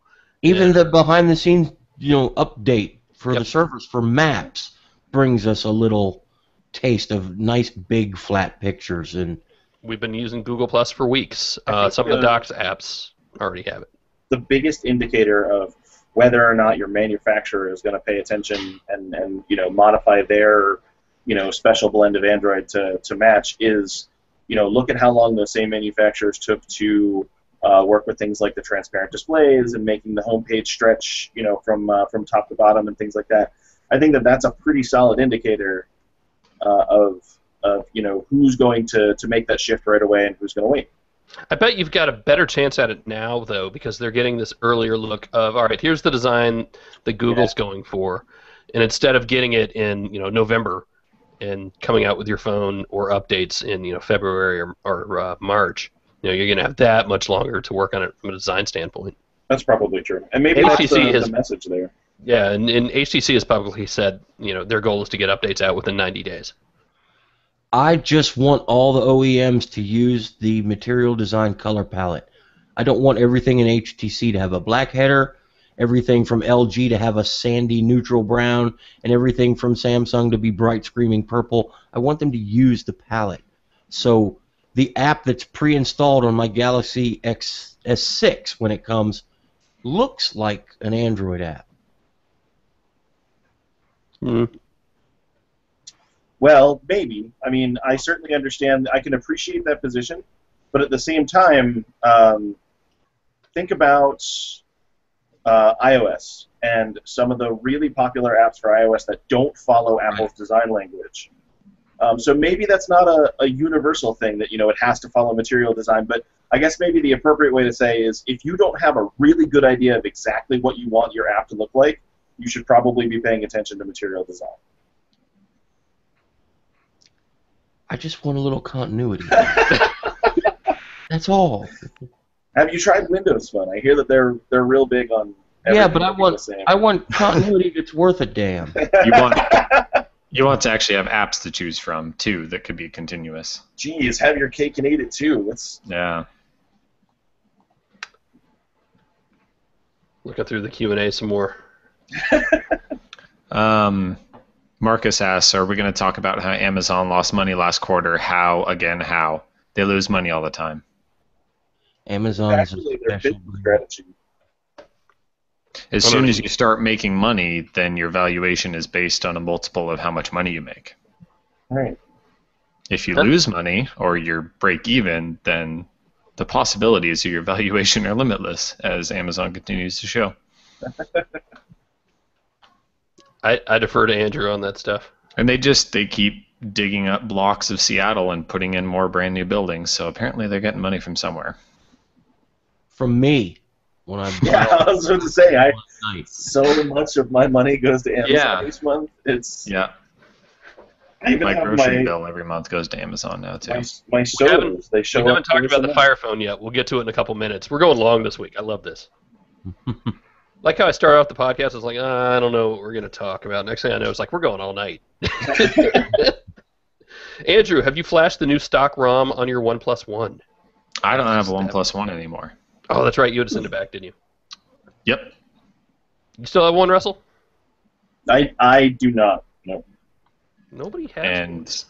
Even the behind-the-scenes, update for the Surface for Maps brings us a little taste of nice, big, flat pictures. And we've been using Google Plus for weeks. Some of the Docs apps already have it. The biggest indicator of whether or not your manufacturer is going to pay attention and modify their special blend of Android to match is look at how long those same manufacturers took to work with things like the transparent displays and making the homepage stretch from top to bottom and things like that. I think that's a pretty solid indicator of who's going to make that shift right away and who's going to wait. I bet you've got a better chance at it now, though, because they're getting this earlier look of, all right, here's the design that Google's going for, and instead of getting it in November and coming out with your phone or updates in February or March, you're going to have that much longer to work on it from a design standpoint. That's probably true, and maybe that's the message there. Yeah, and HTC has publicly said, their goal is to get updates out within 90 days. I just want all the OEMs to use the material design color palette. I don't want everything in HTC to have a black header, everything from LG to have a sandy neutral brown, and everything from Samsung to be bright screaming purple. I want them to use the palette. So the app that's pre-installed on my Galaxy S6 when it comes looks like an Android app. Well, maybe. I mean, I certainly understand. I can appreciate that position, but at the same time, think about iOS and some of the really popular apps for iOS that don't follow Apple's design language. So maybe that's not a universal thing that, it has to follow material design, but I guess maybe the appropriate way to say is if you don't have a really good idea of exactly what you want your app to look like, you should probably be paying attention to material design. I just want a little continuity. That's all. Have you tried Windows Phone? I hear that they're real big on. Yeah, but I want continuity that's worth a damn. You want to actually have apps to choose from too that could be continuous. Geez, have your cake and eat it too. Yeah. Looking through the Q&A some more. Marcus asks, are we going to talk about how Amazon lost money last quarter? How? They lose money all the time. Amazon is actually a their special business strategy. As soon as you start making money, then your valuation is based on a multiple of how much money you make. Right. If you lose money or you're break even, then the possibilities of your valuation are limitless, as Amazon continues to show. I defer to Andrew on that stuff. And they keep digging up blocks of Seattle and putting in more brand new buildings, so apparently they're getting money from somewhere. From me. When I I was going to say, so much of my money goes to Amazon each month. My grocery bill every month goes to Amazon now too. My sodas, they show up. We haven't talked about the Fire Phone yet. We'll get to it in a couple minutes. We're going long this week. I love this. Like how I started off the podcast, I was like, I don't know what we're going to talk about. Next thing I know, it's like, we're going all night. Andrew, have you flashed the new stock ROM on your OnePlus One? I don't have a OnePlus One anymore. Oh, that's right. You had to send it back, didn't you? Yep. You still have one, Russell? I do not. No. Nobody has. And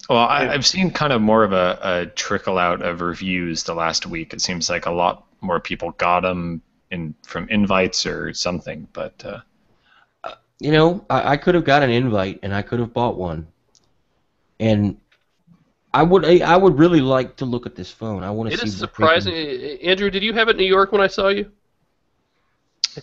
well, I've seen kind of more of a trickle out of reviews the last week. It seems like a lot more people got them from invites or something. But I could have got an invite and I could have bought one. And I would really like to look at this phone. I want to see. It is surprising. Andrew, did you have it in New York when I saw you?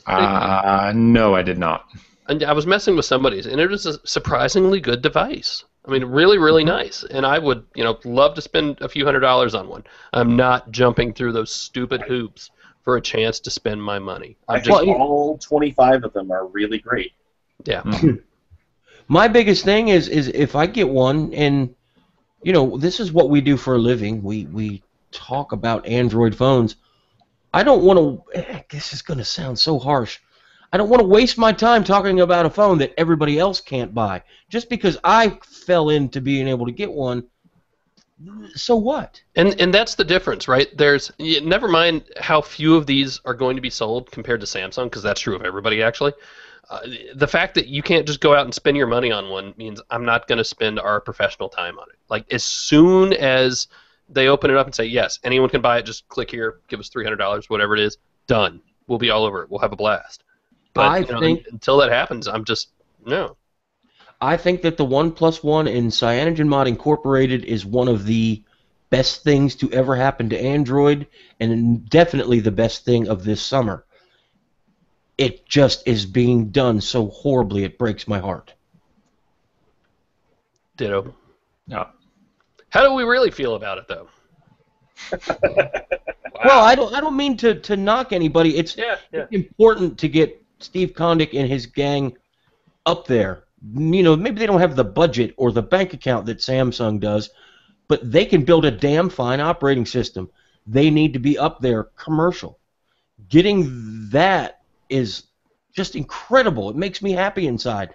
No, I did not. And I was messing with somebody's, and it was a surprisingly good device. I mean, really, really nice. And I would, love to spend a few $100s on one. I'm not jumping through those stupid hoops for a chance to spend my money. All 25 of them are really great. Yeah. My biggest thing is if I get one, and this is what we do for a living. We talk about Android phones. I don't want to. This is going to sound so harsh. I don't want to waste my time talking about a phone that everybody else can't buy. Just because I fell into being able to get one, so what? And that's the difference, right? Never mind how few of these are going to be sold compared to Samsung, because that's true of everybody, actually. The fact that you can't just go out and spend your money on one means I'm not going to spend our professional time on it. Like, as soon as they open it up and say, yes, anyone can buy it, just click here, give us $300, whatever it is, done. We'll be all over it. We'll have a blast. But I think until that happens, I'm just, no. I think that the OnePlus One in CyanogenMod Incorporated is one of the best things to ever happen to Android, and definitely the best thing of this summer. It just is being done so horribly, it breaks my heart. Ditto. No. How do we really feel about it, though? Well, I don't mean to knock anybody. It's important to get Steve Kondik and his gang up there. Maybe they don't have the budget or the bank account that Samsung does, but they can build a damn fine operating system. They need to be up there commercial. Getting that is just incredible. It makes me happy inside.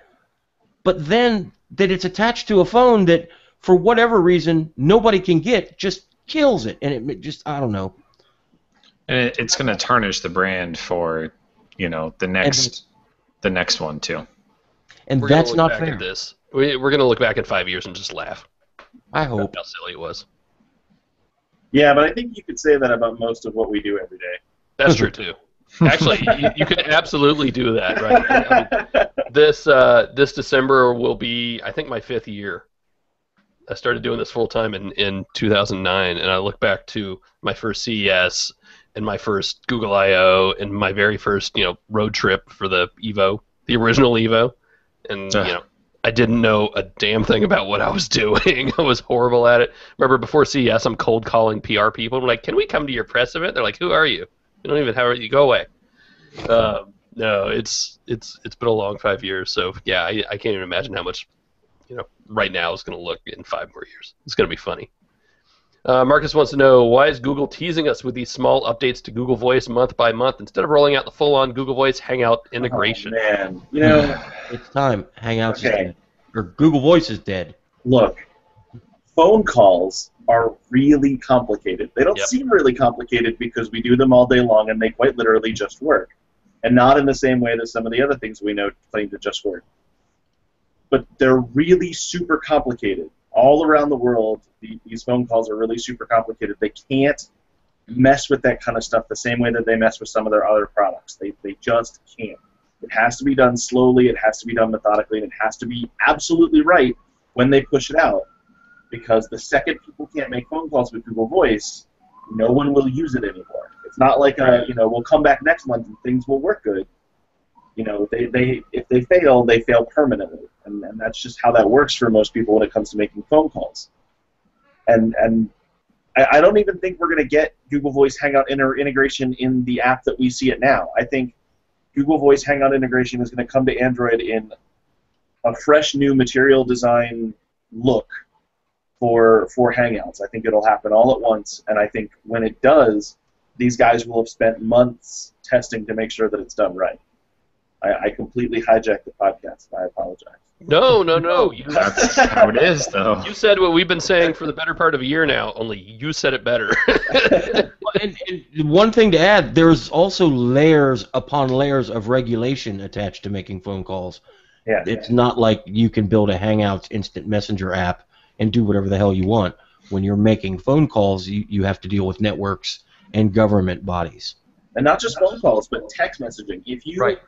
But then that it's attached to a phone that, for whatever reason, nobody can get, just kills it. And it just, I don't know. And it's going to tarnish the brand for, the next one too. And We're that's gonna look not back fair. at this. We're going to look back in 5 years and just laugh. I hope. How silly it was. Yeah, but I think you could say that about most of what we do every day. That's true too. Actually, you could absolutely do that, right? I mean, this December will be, I think, my 5th year. I started doing this full time in 2009, and I look back to my first CES and my first Google I/O and my very first road trip for the Evo, the original Evo, and I didn't know a damn thing about what I was doing. I was horrible at it. Remember, before CES, I'm cold calling PR people. I'm like, "Can we come to your press event?" They're like, "Who are you? You don't even have it. You go away." No, it's been a long 5 years. So yeah, I can't even imagine how much right now is going to look in 5 more years. It's going to be funny. Marcus wants to know, why is Google teasing us with these small updates to Google Voice month by month instead of rolling out the full-on Google Voice Hangout integration? Oh, man, It's time. Hangouts is Okay. dead. Or Google Voice is dead. look, phone calls are really complicated. They don't Yep. seem really complicated because we do them all day long and they quite literally just work. And not in the same way that some of the other things we know claim to just work. But they're really super complicated. All around the world, these phone calls are really super complicated. They can't mess with that kind of stuff the same way that they mess with some of their other products. They just can't. It has to be done slowly, it has to be done methodically, and it has to be absolutely right when they push it out. Because the second people can't make phone calls with Google Voice, no one will use it anymore. It's not like we'll come back next month and things will work good. If they fail permanently, and that's just how that works for most people when it comes to making phone calls. And I don't even think we're going to get Google Voice Hangout integration in the app that we see it now. I think Google Voice Hangout integration is going to come to Android in a fresh new material design look for Hangouts. I think it'll happen all at once, and I think when it does, these guys will have spent months testing to make sure that it's done right. I completely hijacked the podcast. I apologize. No. That's how it is, though. You said what we've been saying for the better part of a year now, only you said it better. And one thing to add, there's also layers upon layers of regulation attached to making phone calls. Yeah. It's not like you can build a Hangouts instant messenger app and do whatever the hell you want. When you're making phone calls, you have to deal with networks and government bodies. And not just phone calls, but text messaging. If you, Right.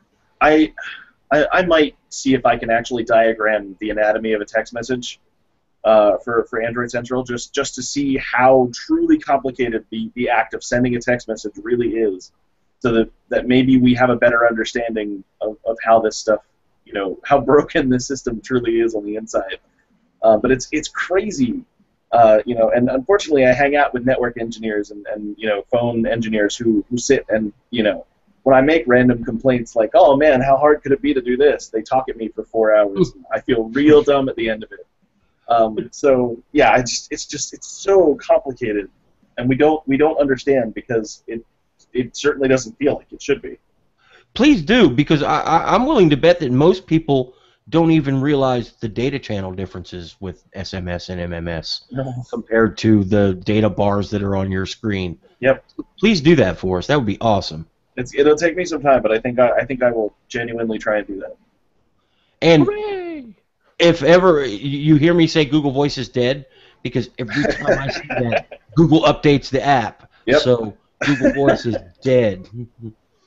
I might see if I can actually diagram the anatomy of a text message for Android Central, just to see how truly complicated the act of sending a text message really is, so that maybe we have a better understanding of how this stuff, how broken this system truly is on the inside. But it's crazy, and unfortunately I hang out with network engineers and phone engineers who sit and, when I make random complaints like, oh man, how hard could it be to do this? They talk at me for 4 hours. I feel real dumb at the end of it. So yeah, it's so complicated, and we don't understand because it certainly doesn't feel like it should be. Please do, because I'm willing to bet that most people don't even realize the data channel differences with SMS and MMS compared to the data bars that are on your screen. Yep. Please do that for us. That would be awesome. It'll take me some time, but I think I will genuinely try and do that. And Hooray! if ever you hear me say Google Voice is dead, because every time I see that, Google updates the app. Yep. So Google Voice is dead.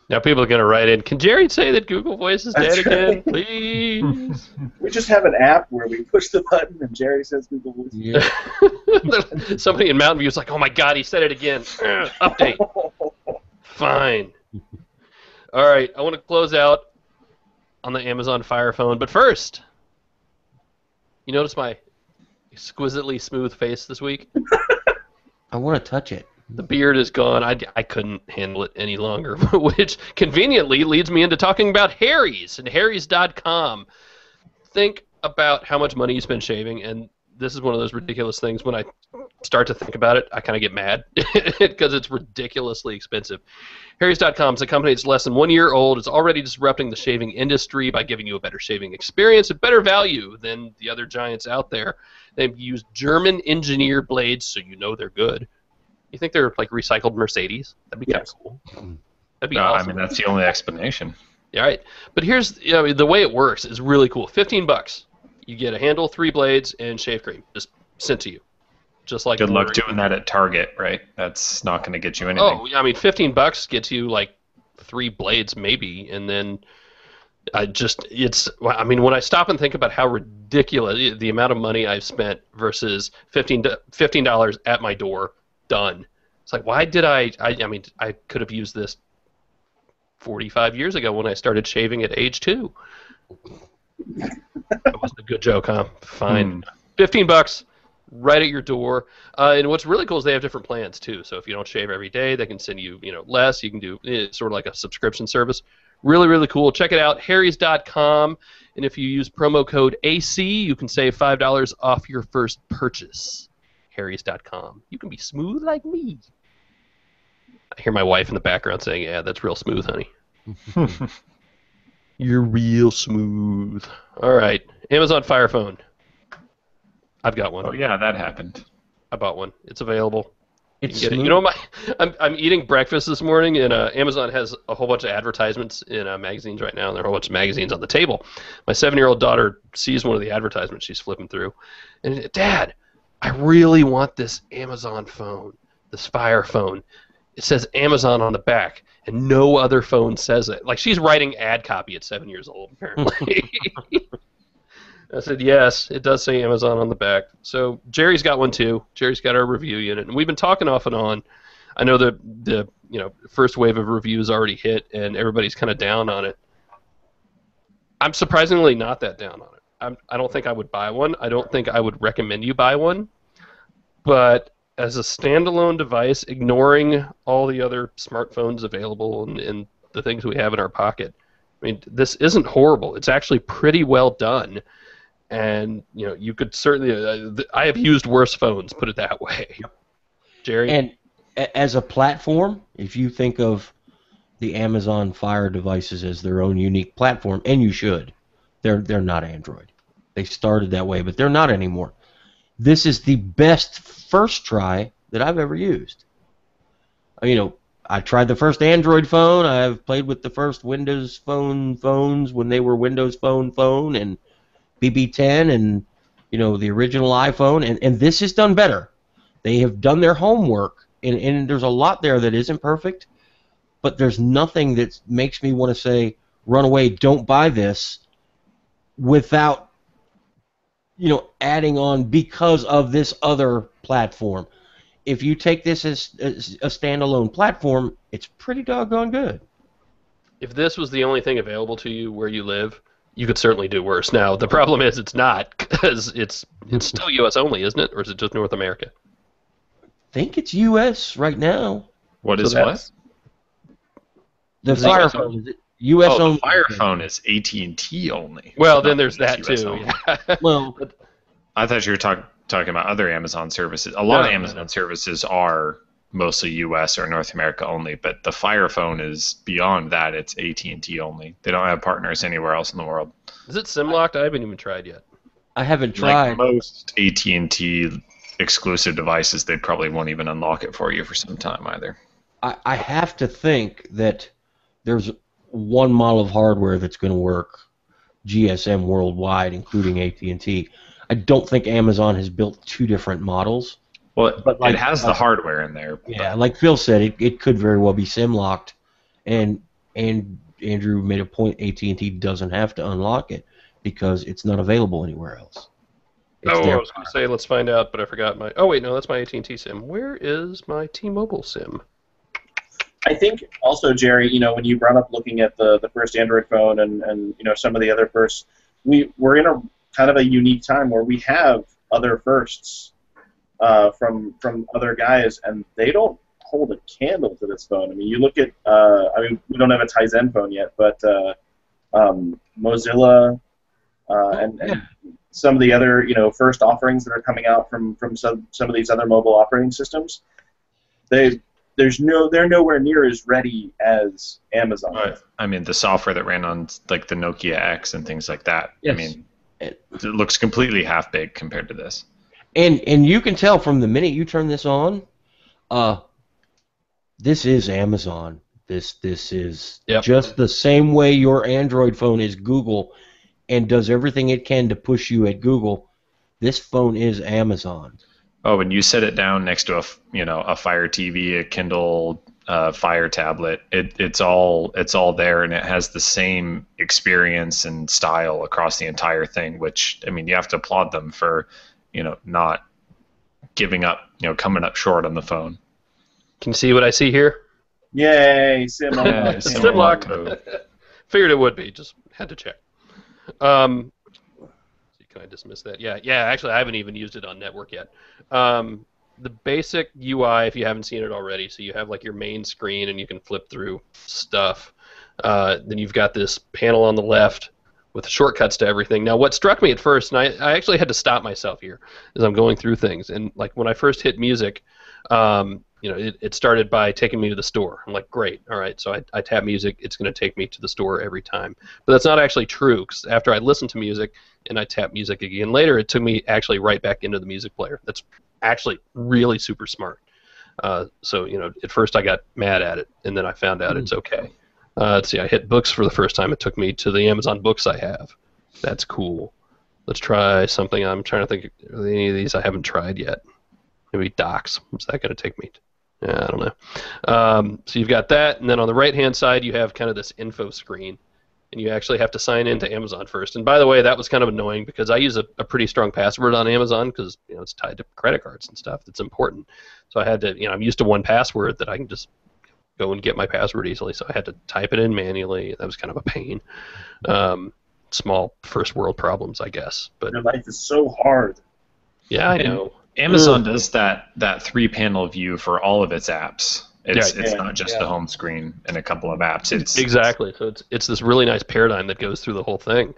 Now people are going to write in, can Jerry say that Google Voice is dead That's again, right. please? We just have an app where we push the button and Jerry says Google Voice. Yeah. Somebody in Mountain View is like, oh my god, he said it again. Update. Fine. All right, I want to close out on the Amazon Fire Phone, but first, you notice my exquisitely smooth face this week? I want to touch it. The beard is gone. I couldn't handle it any longer, which conveniently leads me into talking about Harry's and Harry's.com. Think about how much money you spend shaving, and this is one of those ridiculous things. When I start to think about it, I kind of get mad because it's ridiculously expensive. Harry's.com is a company that's less than 1 year old. It's already disrupting the shaving industry by giving you a better shaving experience at better value than the other giants out there. They've used German-engineered blades, so you know they're good. You think they're like recycled Mercedes? That'd be kind of cool. That'd be awesome. I mean, that's the only explanation. Yeah, right. But here's the way it works is really cool. $15. You get a handle, 3 blades, and shave cream just sent to you. Just like good luck doing that at Target, right? That's not going to get you anything. Oh, I mean, $15 gets you like 3 blades maybe, and then when I stop and think about how ridiculous the amount of money I've spent versus $15 at my door, done. It's like, why did I mean, I could have used this 45 years ago when I started shaving at age 2. That wasn't a good joke, huh? Fine. $15 right at your door. And what's really cool is they have different plans too. So if you don't shave every day, they can send you less. You can do sort of like a subscription service. Really, really cool. Check it out, Harry's.com. And if you use promo code AC, you can save $5 off your first purchase. Harry's.com. You can be smooth like me. I hear my wife in the background saying, "Yeah, that's real smooth, honey." You're real smooth. All right, Amazon Fire Phone. I've got one. Oh yeah, that happened. I bought one. It's available. It's You know, I'm eating breakfast this morning, and Amazon has a whole bunch of advertisements in magazines right now, and there are a whole bunch of magazines on the table. My 7-year-old daughter sees one of the advertisements she's flipping through, and Dad, I really want this Amazon phone, this Fire Phone. It says Amazon on the back, and no other phone says it. Like, she's writing ad copy at 7 years old, apparently. I said, yes, it does say Amazon on the back. So Jerry's got one too. Jerry's got our review unit, and we've been talking off and on. I know the first wave of reviews already hit, and everybody's kind of down on it. I'm surprisingly not that down on it. I don't think I would buy one. I don't think I would recommend you buy one. But as a standalone device, ignoring all the other smartphones available and the things we have in our pocket, I mean, this isn't horrible. It's actually pretty well done. And, you could certainly... I have used worse phones, put it that way. Jerry? And as a platform, if you think of the Amazon Fire devices as their own unique platform, and you should, they're not Android. They started that way, but they're not anymore. This is the best first try that I've ever used. I tried the first Android phone. I've played with the first Windows phones when they were Windows Phone and BB10 and the original iPhone, and this is done better. They have done their homework, and there's a lot there that isn't perfect, but there's nothing that makes me want to say, run away, don't buy this, without adding on because of this other platform. If you take this as a standalone platform, it's pretty doggone good. If this was the only thing available to you where you live, you could certainly do worse. Now, the problem is it's not, because it's still U.S. only, isn't it? Or is it just North America? I think it's U.S. right now. What is what? The Fire Phone is U.S. only. The Fire Phone is AT&T only. Well, then there's that too. Yeah. Well, I thought you were talking about other Amazon services. A lot of Amazon services are mostly U.S. or North America only, but the Fire Phone is beyond that. It's AT&T only. They don't have partners anywhere else in the world. Is it SIM locked? I haven't even tried yet. I haven't tried. Like most AT&T exclusive devices, they probably won't even unlock it for you for some time either. I have to think that there's one model of hardware that's going to work GSM worldwide, including AT&T. I don't think Amazon has built 2 different models. Well, but it has the hardware in there. Yeah, like Phil said, it could very well be SIM locked, and Andrew made a point. AT&T doesn't have to unlock it because it's not available anywhere else. I was going to say let's find out, but I forgot my. Oh wait, no, that's my AT&T SIM. Where is my T-Mobile SIM? I think also, Jerry, when you brought up looking at the first Android phone and some of the other firsts, we're in a kind of a unique time where we have other firsts from other guys, and they don't hold a candle to this phone. I mean, you look at, we don't have a Tizen phone yet, but Mozilla and some of the other, first offerings that are coming out from some of these other mobile operating systems, they're nowhere near as ready as Amazon. Right. I mean, the software that ran on like the Nokia X and things like that. Yes. I mean, it looks completely half-baked compared to this. And you can tell from the minute you turn this on, this is Amazon. This is just the same way your Android phone is Google and does everything it can to push you at Google. This phone is Amazon. Oh, and you set it down next to a Fire TV, a Kindle Fire tablet. It's all there, and it has the same experience and style across the entire thing. Which, I mean, you have to applaud them for not giving up, coming up short on the phone. Can you see what I see here? Yay, sim unlock. Sim lock. Figured it would be. Just had to check. Can I dismiss that? Yeah. Actually, I haven't even used it on network yet. The basic UI, if you haven't seen it already, so you have like your main screen and you can flip through stuff. Then you've got this panel on the left with shortcuts to everything. Now, what struck me at first, and I actually had to stop myself here as I'm going through things, and like when I first hit music, it started by taking me to the store. I'm like, great, all right, so I tap music, it's going to take me to the store every time. But that's not actually true, because after I listened to music and I tap music again later, it took me actually right back into the music player. That's actually really super smart. So, at first I got mad at it, and then I found out it's okay. Let's see, I hit books for the first time. It took me to the Amazon books I have. That's cool. Let's try something. I'm trying to think of any of these I haven't tried yet. Maybe docs. What's that going to take me to? Yeah, I don't know. So you've got that, and then on the right-hand side you have kind of this info screen, and you actually have to sign into Amazon first. And by the way, that was kind of annoying because I use a pretty strong password on Amazon because it's tied to credit cards and stuff. That's important. So I had to, I'm used to one password that I can just go and get my password easily. So I had to type it in manually. That was kind of a pain. Small first world problems, I guess. But your life is so hard. Yeah, I know. Amazon does that 3-panel view for all of its apps. It's not just the home screen and a couple of apps. It's exactly. So it's this really nice paradigm that goes through the whole thing.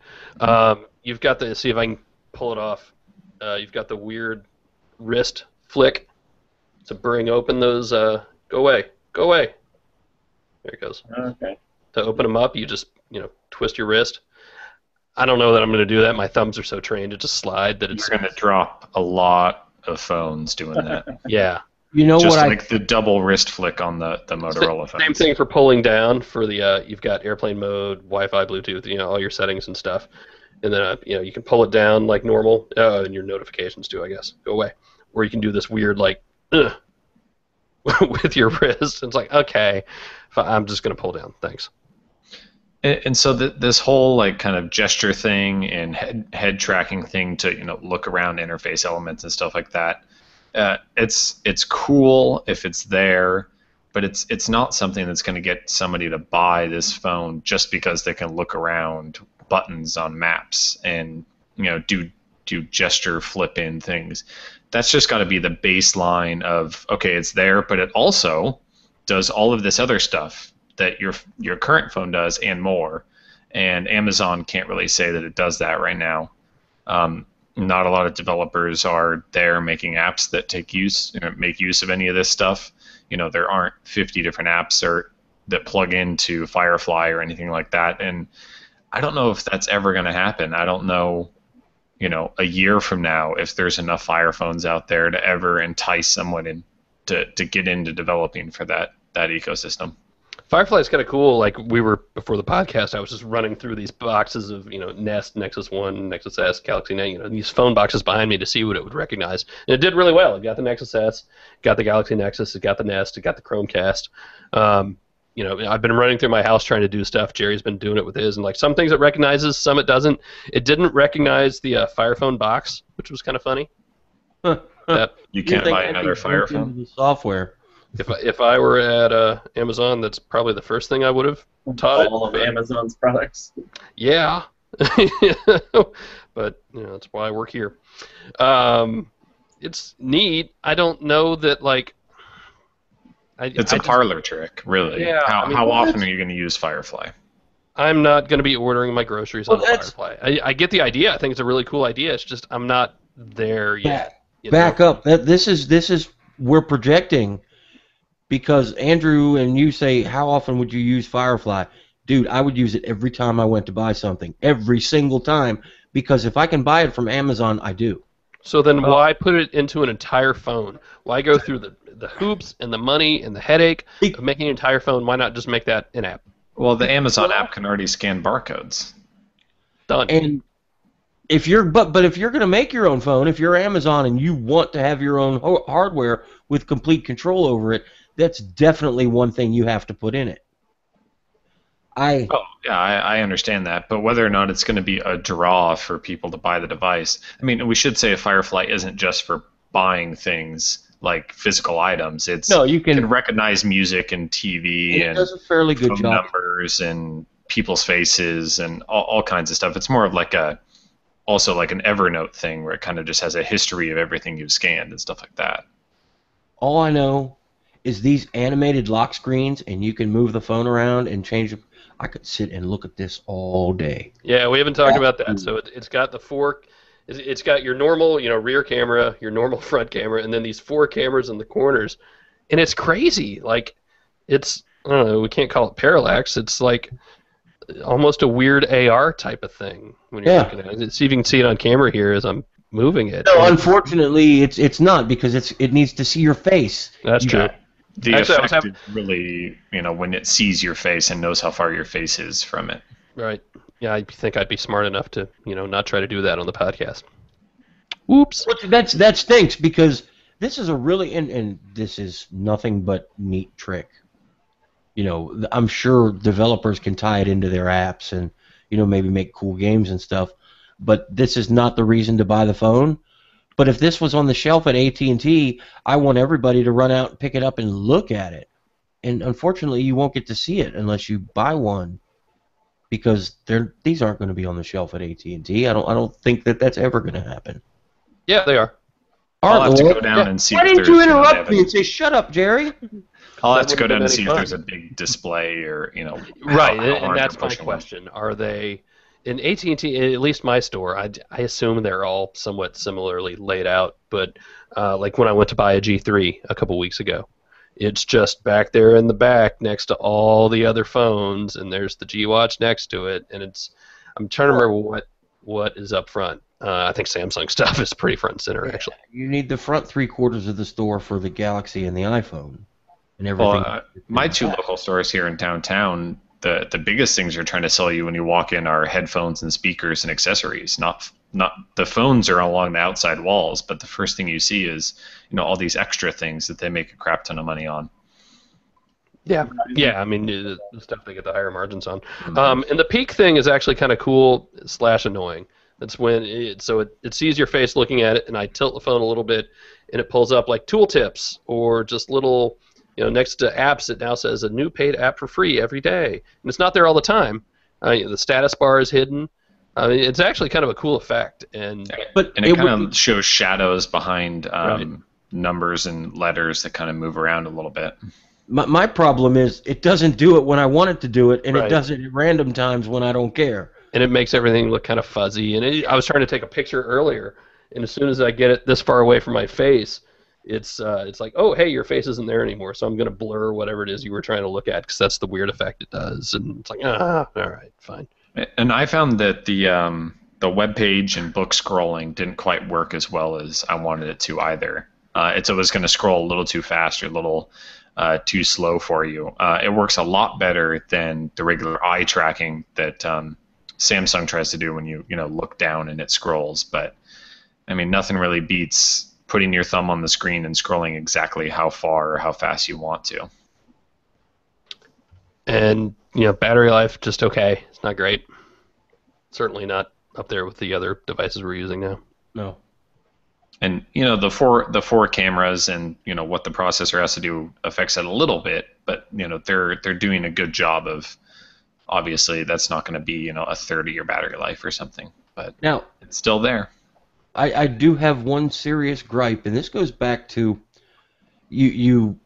You've got see if I can pull it off. You've got the weird wrist flick to bring open those. Go away. There it goes. Okay. To open them up, you just twist your wrist. I don't know that I'm going to do that. My thumbs are so trained to just slide that it's You're going to drop a lot of phones doing that. Yeah. Just like the double wrist flick on the Motorola phones. Same thing for pulling down for the you've got airplane mode, Wi-Fi, Bluetooth, all your settings and stuff, and then you can pull it down like normal, and your notifications too, I guess, go away, or you can do this weird like with your wrist. It's like, okay, I'm just gonna pull down, thanks. And so this whole like kind of gesture thing and head tracking thing to look around interface elements and stuff like that. It's cool if it's there, but it's not something that's going to get somebody to buy this phone just because they can look around buttons on maps and do gesture flip in things. That's just got to be the baseline of, okay, it's there, but it also does all of this other stuff that your current phone does and more. And Amazon can't really say that it does that right now. Not a lot of developers are there making apps that make use of any of this stuff. There aren't 50 different apps that plug into Firefly or anything like that. And I don't know if that's ever going to happen. I don't know, a year from now, if there's enough Fire phones out there to ever entice someone to get into developing for that ecosystem. Firefly is kind of cool. Like we were before the podcast, I was just running through these boxes of Nest, Nexus 1, Nexus S, Galaxy Note, these phone boxes behind me to see what it would recognize, and it did really well. It got the Nexus S, got the Galaxy Nexus, it got the Nest, it got the Chromecast. I've been running through my house trying to do stuff. Jerry's been doing it with his, and like some things it recognizes, some it doesn't. It didn't recognize the Fire phone box, which was kind of funny. You can't buy another Fire phone. The software. If I were at Amazon, that's probably the first thing I would have taught it. All of Amazon's products. Yeah, but that's why I work here. It's neat. I don't know that like. It's a parlor trick, really. Yeah. How often are you going to use Firefly? I'm not going to be ordering my groceries on that's- Firefly. I get the idea. I think it's a really cool idea. It's just I'm not there yet. Back up. This is we're projecting because Andrew and you say, how often would you use Firefly? Dude, I would use it every time I went to buy something. Every single time. Because if I can buy it from Amazon, I do. So then why put it into an entire phone? Why go through the hoops and the money and the headache of making an entire phone? Why not just make that an app? Well, the Amazon app can already scan barcodes. Done. And if you're but if you're going to make your own phone, if you're Amazon and you want to have your own hardware with complete control over it, that's definitely one thing you have to put in it. I understand that, but whether or not it's going to be a draw for people to buy the device, I mean, we should say Firefly isn't just for buying things like physical items. You can recognize music and TV it does a fairly good phone job. numbers and people's faces and all kinds of stuff. It's more of also like an Evernote thing where it kind of just has a history of everything you've scanned and stuff like that. All I know is these animated lock screens, and you can move the phone around and change it. I could sit and look at this all day. Yeah, we haven't talked about that. So it's got the four. It's got your normal, rear camera, your normal front camera, and then these 4 cameras in the corners, and it's crazy. Like, it's I don't know. We can't call it parallax. It's like almost a weird AR type of thing when you're looking at it. See if you can see it on camera here as I'm moving it. No, unfortunately, it's not because it needs to see your face. That's true. The effect is really, when it sees your face and knows how far your face is from it. Right. Yeah, I think I'd be smart enough to, not try to do that on the podcast. Whoops. That stinks because this is a really, and this is nothing but neat trick. I'm sure developers can tie it into their apps and, maybe make cool games and stuff, but this is not the reason to buy the phone. But if this was on the shelf at AT&T, I want everybody to run out and pick it up and look at it. And unfortunately, you won't get to see it unless you buy one, because these aren't going to be on the shelf at AT&T. I don't think that's ever going to happen. Yeah, they are. I'll have to go down and see. Why didn't you interrupt me and say, "Shut up, Jerry"? I'll have to go down and see if there's a big display or Right, and that's my question. Are they? In AT&T, at least my store, I assume they're all somewhat similarly laid out. But like when I went to buy a G3 a couple weeks ago, it's just back there in the back next to all the other phones, and there's the G-Watch next to it. And I'm trying to remember what is up front. I think Samsung stuff is pretty front and center, actually. You need the front 3/4 of the store for the Galaxy and the iPhone and everything. Well, my 2 local stores here in downtown, the biggest things they're trying to sell you when you walk in are headphones and speakers and accessories. Not the phones are along the outside walls, but the first thing you see is all these extra things that they make a crap ton of money on. Yeah. I mean the stuff they get the higher margins on. And the peak thing is actually kind of cool / annoying. That's when it sees your face looking at it, and I tilt the phone a little bit, and it pulls up like tooltips or just little. Next to apps, it now says a new paid app for free every day, and it's not there all the time. The status bar is hidden. It's actually kind of a cool effect, and it kind of shows shadows behind numbers and letters that kind of move around a little bit. My problem is it doesn't do it when I want it to do it, and it does it at random times when I don't care. And it makes everything look kind of fuzzy. And I was trying to take a picture earlier, and as soon as I get it this far away from my face, it's like, oh, hey, your face isn't there anymore, so I'm going to blur whatever it is you were trying to look at, because that's the weird effect it does. And it's like, all right, fine. And I found that the web page and book scrolling didn't quite work as well as I wanted it to either. It was going to scroll a little too fast or a little too slow for you. It works a lot better than the regular eye tracking that Samsung tries to do when you look down and it scrolls. But I mean, nothing really beats putting your thumb on the screen and scrolling exactly how far or how fast you want to. And battery life just okay. It's not great. Certainly not up there with the other devices we're using now. No. And the four cameras and what the processor has to do affects it a little bit, but they're doing a good job of. Obviously, that's not going to be a 30-year battery life or something, but now it's still there. I do have one serious gripe, and this goes back to you.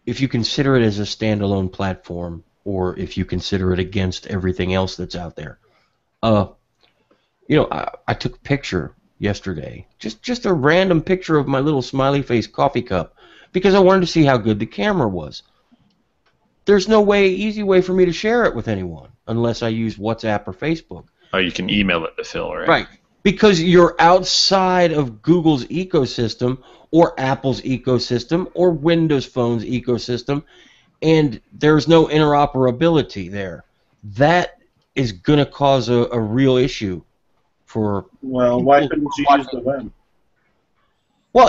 If you consider it as a standalone platform, or if you consider it against everything else that's out there. I took a picture yesterday, just a random picture of my little smiley face coffee cup, because I wanted to see how good the camera was. There's no easy way for me to share it with anyone unless I use WhatsApp or Facebook. Oh, you can email it to Phil, right? Right. Because you're outside of Google's ecosystem or Apple's ecosystem or Windows Phone's ecosystem, and there's no interoperability there. That is going to cause a real issue for... Well, why couldn't you use the web? Well,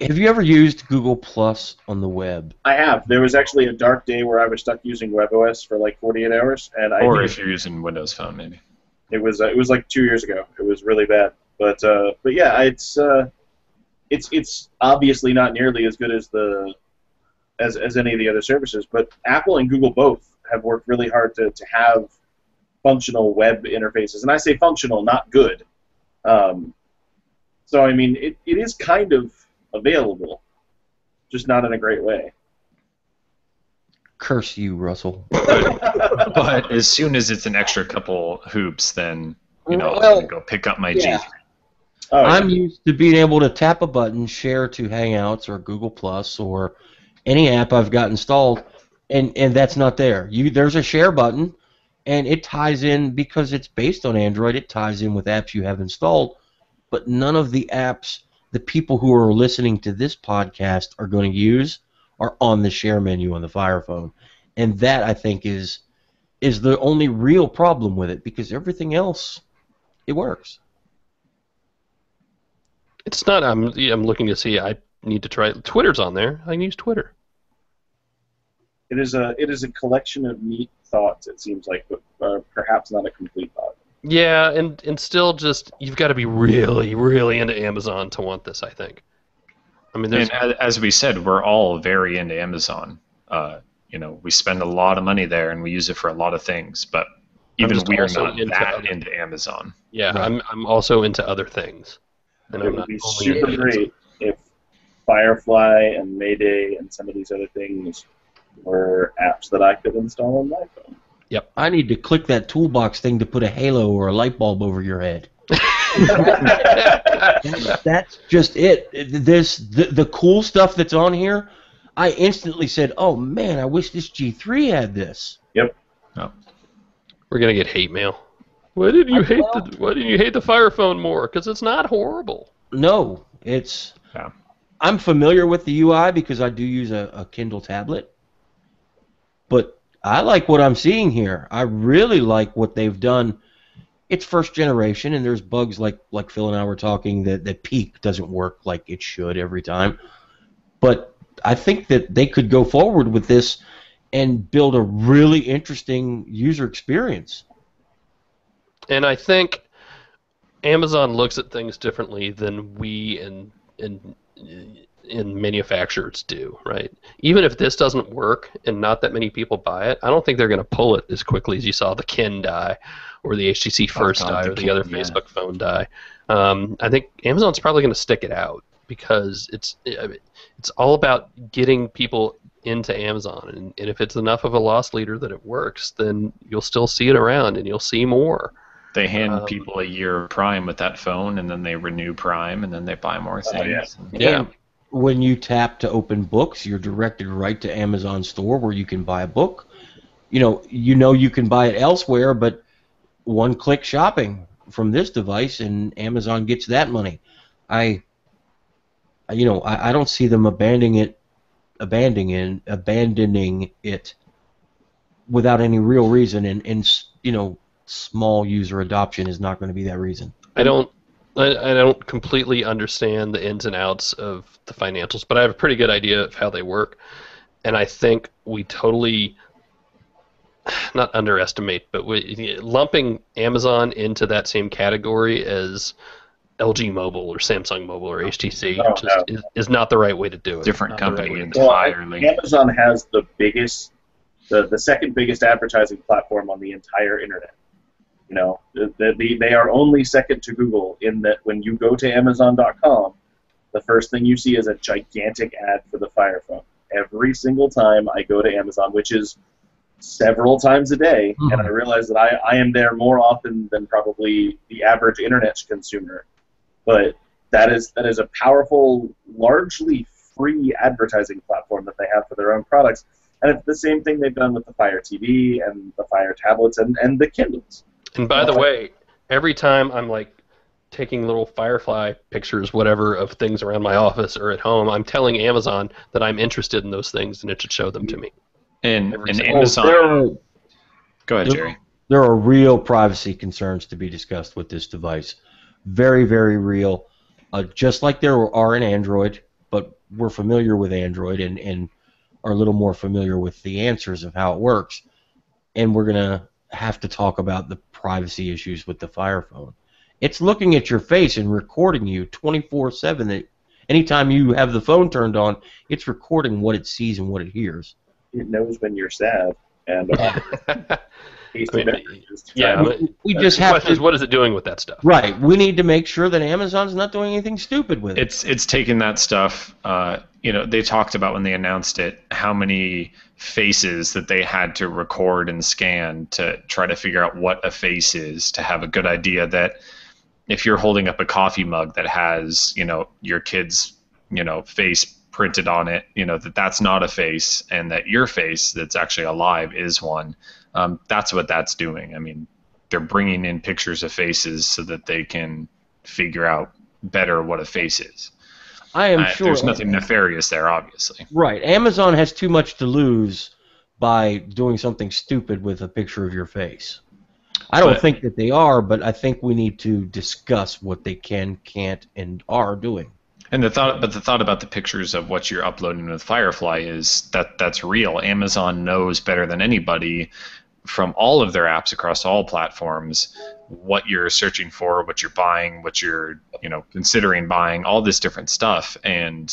have you ever used Google Plus on the web? I have. There was actually a dark day where I was stuck using WebOS for like 48 hours, and Or if you're using Windows Phone, maybe. It was like 2 years ago. It was really bad, but yeah, it's obviously not nearly as good as any of the other services. But Apple and Google both have worked really hard to have functional web interfaces, and I say functional, not good. So I mean, it is kind of available, just not in a great way. Curse you, Russell. But as soon as it's an extra couple hoops, then I'm gonna go pick up my G3. Oh, yeah. I'm used to being able to tap a button, share to Hangouts or Google Plus or any app I've got installed, and that's not there. There's a share button, and it ties in because it's based on Android. It ties in with apps you have installed, but none of the apps the people who are listening to this podcast are going to use are on the share menu on the Fire Phone, and that I think is the only real problem with it, because everything else, it works. It's not. I'm looking to see. I need to try. Twitter's on there. I can use Twitter. It is a collection of neat thoughts. It seems like, but perhaps not a complete thought. Yeah, and still just you've got to be really, really into Amazon to want this, I think. I mean, and as we said, we're all very into Amazon. We spend a lot of money there, and we use it for a lot of things. But even we are not that into Amazon. Yeah, right. I'm also into other things. And it would be super great if Firefly and Mayday and some of these other things were apps that I could install on my phone. Yep. I need to click that toolbox thing to put a halo or a light bulb over your head. That's just it. The cool stuff that's on here, I instantly said, "Oh man, I wish this G3 had this." Yep. Oh. We're gonna get hate mail. Why didn't you hate the Fire Phone more? Because it's not horrible. No, it's. Yeah. I'm familiar with the UI because I do use a Kindle tablet, but I like what I'm seeing here. I really like what they've done. It's first generation, and there's bugs like Phil and I were talking that Peak doesn't work like it should every time. But I think that they could go forward with this and build a really interesting user experience. And I think Amazon looks at things differently than we and manufacturers do, right? Even if this doesn't work and not that many people buy it, I don't think they're going to pull it as quickly as you saw the Kin die or the HTC First die or the other Facebook phone die. I think Amazon's probably going to stick it out because it's all about getting people into Amazon, and if it's enough of a loss leader that it works, then you'll still see it around and you'll see more. They hand people a year of Prime with that phone, and then they renew Prime, and then they buy more things. Yeah. And when you tap to open books, you're directed right to Amazon store where you can buy a book. You can buy it elsewhere, but one-click shopping from this device, and Amazon gets that money. I don't see them abandoning it without any real reason, and small user adoption is not going to be that reason. I don't completely understand the ins and outs of the financials, but I have a pretty good idea of how they work, and I think we totally not underestimate, but lumping Amazon into that same category as LG Mobile or Samsung Mobile or HTC is not the right way to do it. Different company entirely. Amazon has the biggest, the second biggest advertising platform on the entire internet. They are only second to Google in that when you go to Amazon.com, the first thing you see is a gigantic ad for the Fire Phone. Every single time I go to Amazon, which is several times a day, Mhm. and I realize that I am there more often than probably the average internet consumer. But that is a powerful, largely free advertising platform that they have for their own products. And it's the same thing they've done with the Fire TV and the Fire tablets and the Kindles. And by the way, every time I'm like taking little Firefly pictures, whatever, of things around my office or at home, I'm telling Amazon that I'm interested in those things and it should show them to me. And Every and single- Amazon. Go ahead, There- Jerry. There are real privacy concerns to be discussed with this device. Very, very real. Just like there are in Android, but we're familiar with Android and are a little more familiar with the answers of how it works. And we're going to have to talk about the privacy issues with the Fire Phone. It's looking at your face and recording you 24/7. Anytime you have the phone turned on, it's recording what it sees and what it hears. It knows when you're sad, and tasty beverages to yeah, try but We the just have question is, to. what is it doing with that stuff? Right. We need to make sure that Amazon's not doing anything stupid with it. It's taking that stuff. They talked about when they announced it how many faces that they had to record and scan to try to figure out what a face is, to have a good idea that if you're holding up a coffee mug that has your kid's face printed on it, that's not a face, and that your face that's actually alive is one. That's what that's doing. I mean, they're bringing in pictures of faces so that they can figure out better what a face is. I am sure. There's nothing nefarious there, obviously. Right. Amazon has too much to lose by doing something stupid with a picture of your face. I don't think that they are, but I think we need to discuss what they can, can't, and are doing. And the thought about the pictures of what you're uploading with Firefly is that's real. Amazon knows better than anybody from all of their apps across all platforms what you're searching for, what you're buying, what you're considering buying, all this different stuff. And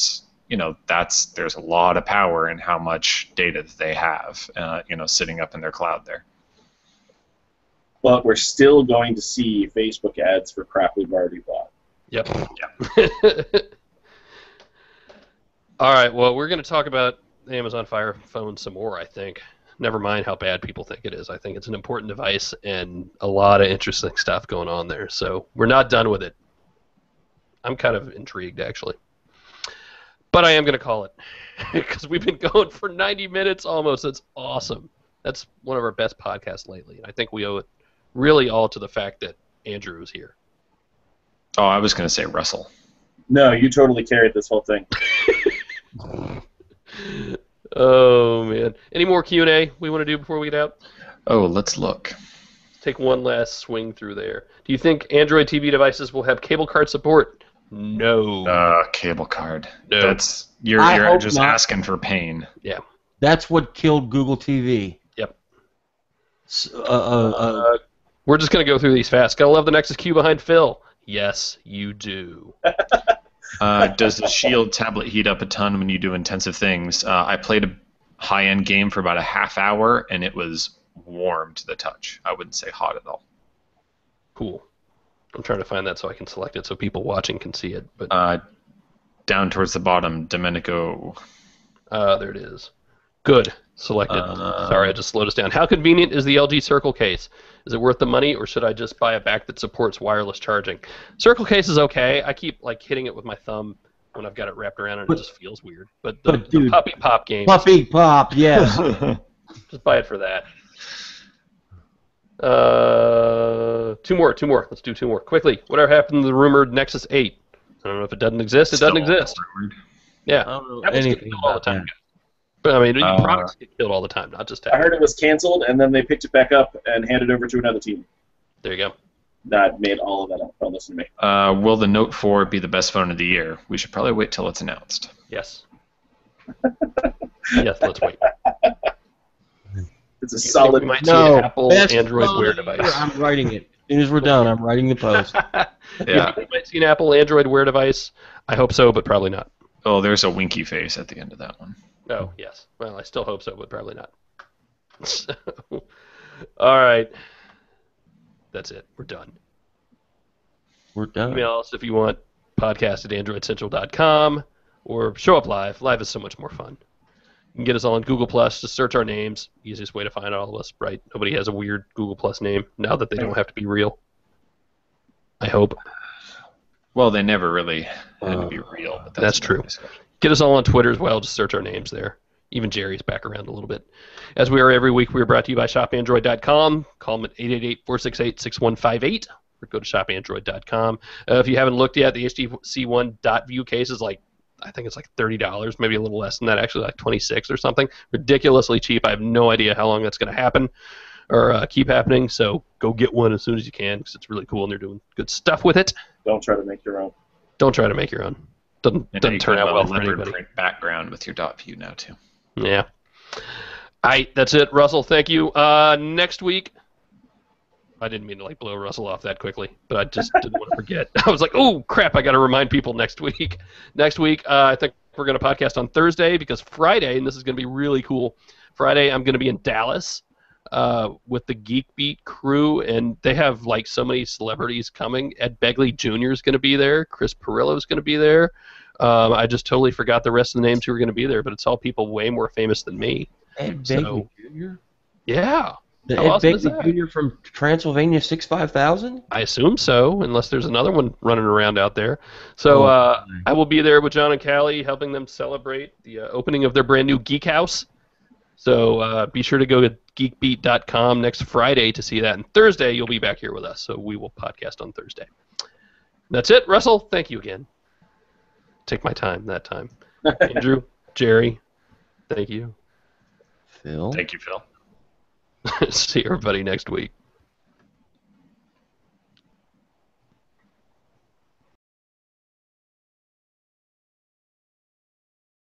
there's a lot of power in how much data that they have, sitting up in their cloud there. But we're still going to see Facebook ads for crap we've already bought. Yep. All right, well, we're going to talk about the Amazon Fire Phone some more, I think. Never mind how bad people think it is. I think it's an important device and a lot of interesting stuff going on there. So we're not done with it. I'm kind of intrigued, actually. But I am going to call it because we've been going for 90 minutes almost. That's awesome. That's one of our best podcasts lately. And I think we owe it really all to the fact that Andrew is here. Oh, I was going to say Russell. No, you totally carried this whole thing. Oh, man. Any more Q&A we want to do before we get out? Oh, let's look. Let's take one last swing through there. Do you think Android TV devices will have cable card support? No. Cable card. No. That's you're I hope just not. asking for pain. Yeah. That's what killed Google TV. Yep. We're We're just going to go through these fast. Gotta love the Nexus Q behind Phil. Yes, you do. Does the Shield tablet heat up a ton when you do intensive things? I played a high-end game for about a half hour, and it was warm to the touch. I wouldn't say hot at all. Cool. I'm trying to find that so I can select it so people watching can see it. But Down towards the bottom, Domenico. there it is. Good. Selected. Sorry, I just slowed us down. How convenient is the LG Circle case? Is it worth the money, or should I just buy a back that supports wireless charging? Circle case is okay. I keep hitting it with my thumb when I've got it wrapped around, and it just feels weird. But the dude, Puppy Pop game, Puppy Pop, yes. just buy it for that. Two more. Let's do two more quickly. Whatever happened to the rumored Nexus 8? I don't know if it doesn't exist. It doesn't exist. Rumored. Yeah, I don't know Apple's getting anything killed all the about time. that. But I mean, products get killed all the time, not just I Apple. heard it was canceled, and then they picked it back up and handed it over to another team. There you go. That made all of that up. Don't listen to me. Will the Note 4 be the best phone of the year? We should probably wait till it's announced. Yes. Yes, let's wait. It's a You think solid. we might see No, an Apple best Android phone Wear of the year. device. I'm writing it. As soon as we're done, I'm writing the post. You think we might see an Apple Android Wear device? I hope so, but probably not. Oh, there's a winky face at the end of that one. Oh, yes. Well, I still hope so, but probably not. So, all right. That's it. We're done. We're done. Email us if you want, podcast@androidcentral.com, or show up live. Live is so much more fun. can get us all on Google Plus. Just search our names. Easiest way to find all of us, right? Nobody has a weird Google Plus name now that they don't have to be real. I hope. Well, they never really had to be real, but that's true. Get us all on Twitter as well. Just search our names there. Even Jerry's back around a little bit. As we are every week, we are brought to you by shopandroid.com. Call them at 888-468-6158 or go to shopandroid.com. If you haven't looked yet, the HTC One dot view case is like, I think it's like $30, maybe a little less than that, actually like $26 or something. Ridiculously cheap. I have no idea how long that's going to happen or keep happening, so go get one as soon as you can because it's really cool and they're doing good stuff with it. Don't try to make your own. Don't try to make your own. Doesn't turn out well for anybody. Print background with your dot view now too. Yeah. All right, that's it. Russell, thank you. Next week, I didn't mean to like blow Russell off that quickly, but I just didn't want to forget. I was like, oh, crap, I got to remind people next week. Next week, I think we're going to podcast on Thursday because Friday, and this is going to be really cool, Friday I'm going to be in Dallas with the Geek Beat crew, and they have like so many celebrities coming. Ed Begley Jr. is going to be there. Chris Pirillo is going to be there. I just totally forgot the rest of the names who are going to be there, but it's all people way more famous than me. Ed Begley Jr.? Yeah. The Ed Begley Jr. from Transylvania 65000? I assume so, unless there's another one running around out there. So I will be there with John and Callie, helping them celebrate the opening of their brand new Geek House. So be sure to go to geekbeat.com next Friday to see that. And Thursday, you'll be back here with us, so we will podcast on Thursday. That's it. Russell, thank you again. Take my time that time. Andrew, Jerry, thank you. Phil? Thank you, Phil. See everybody next week.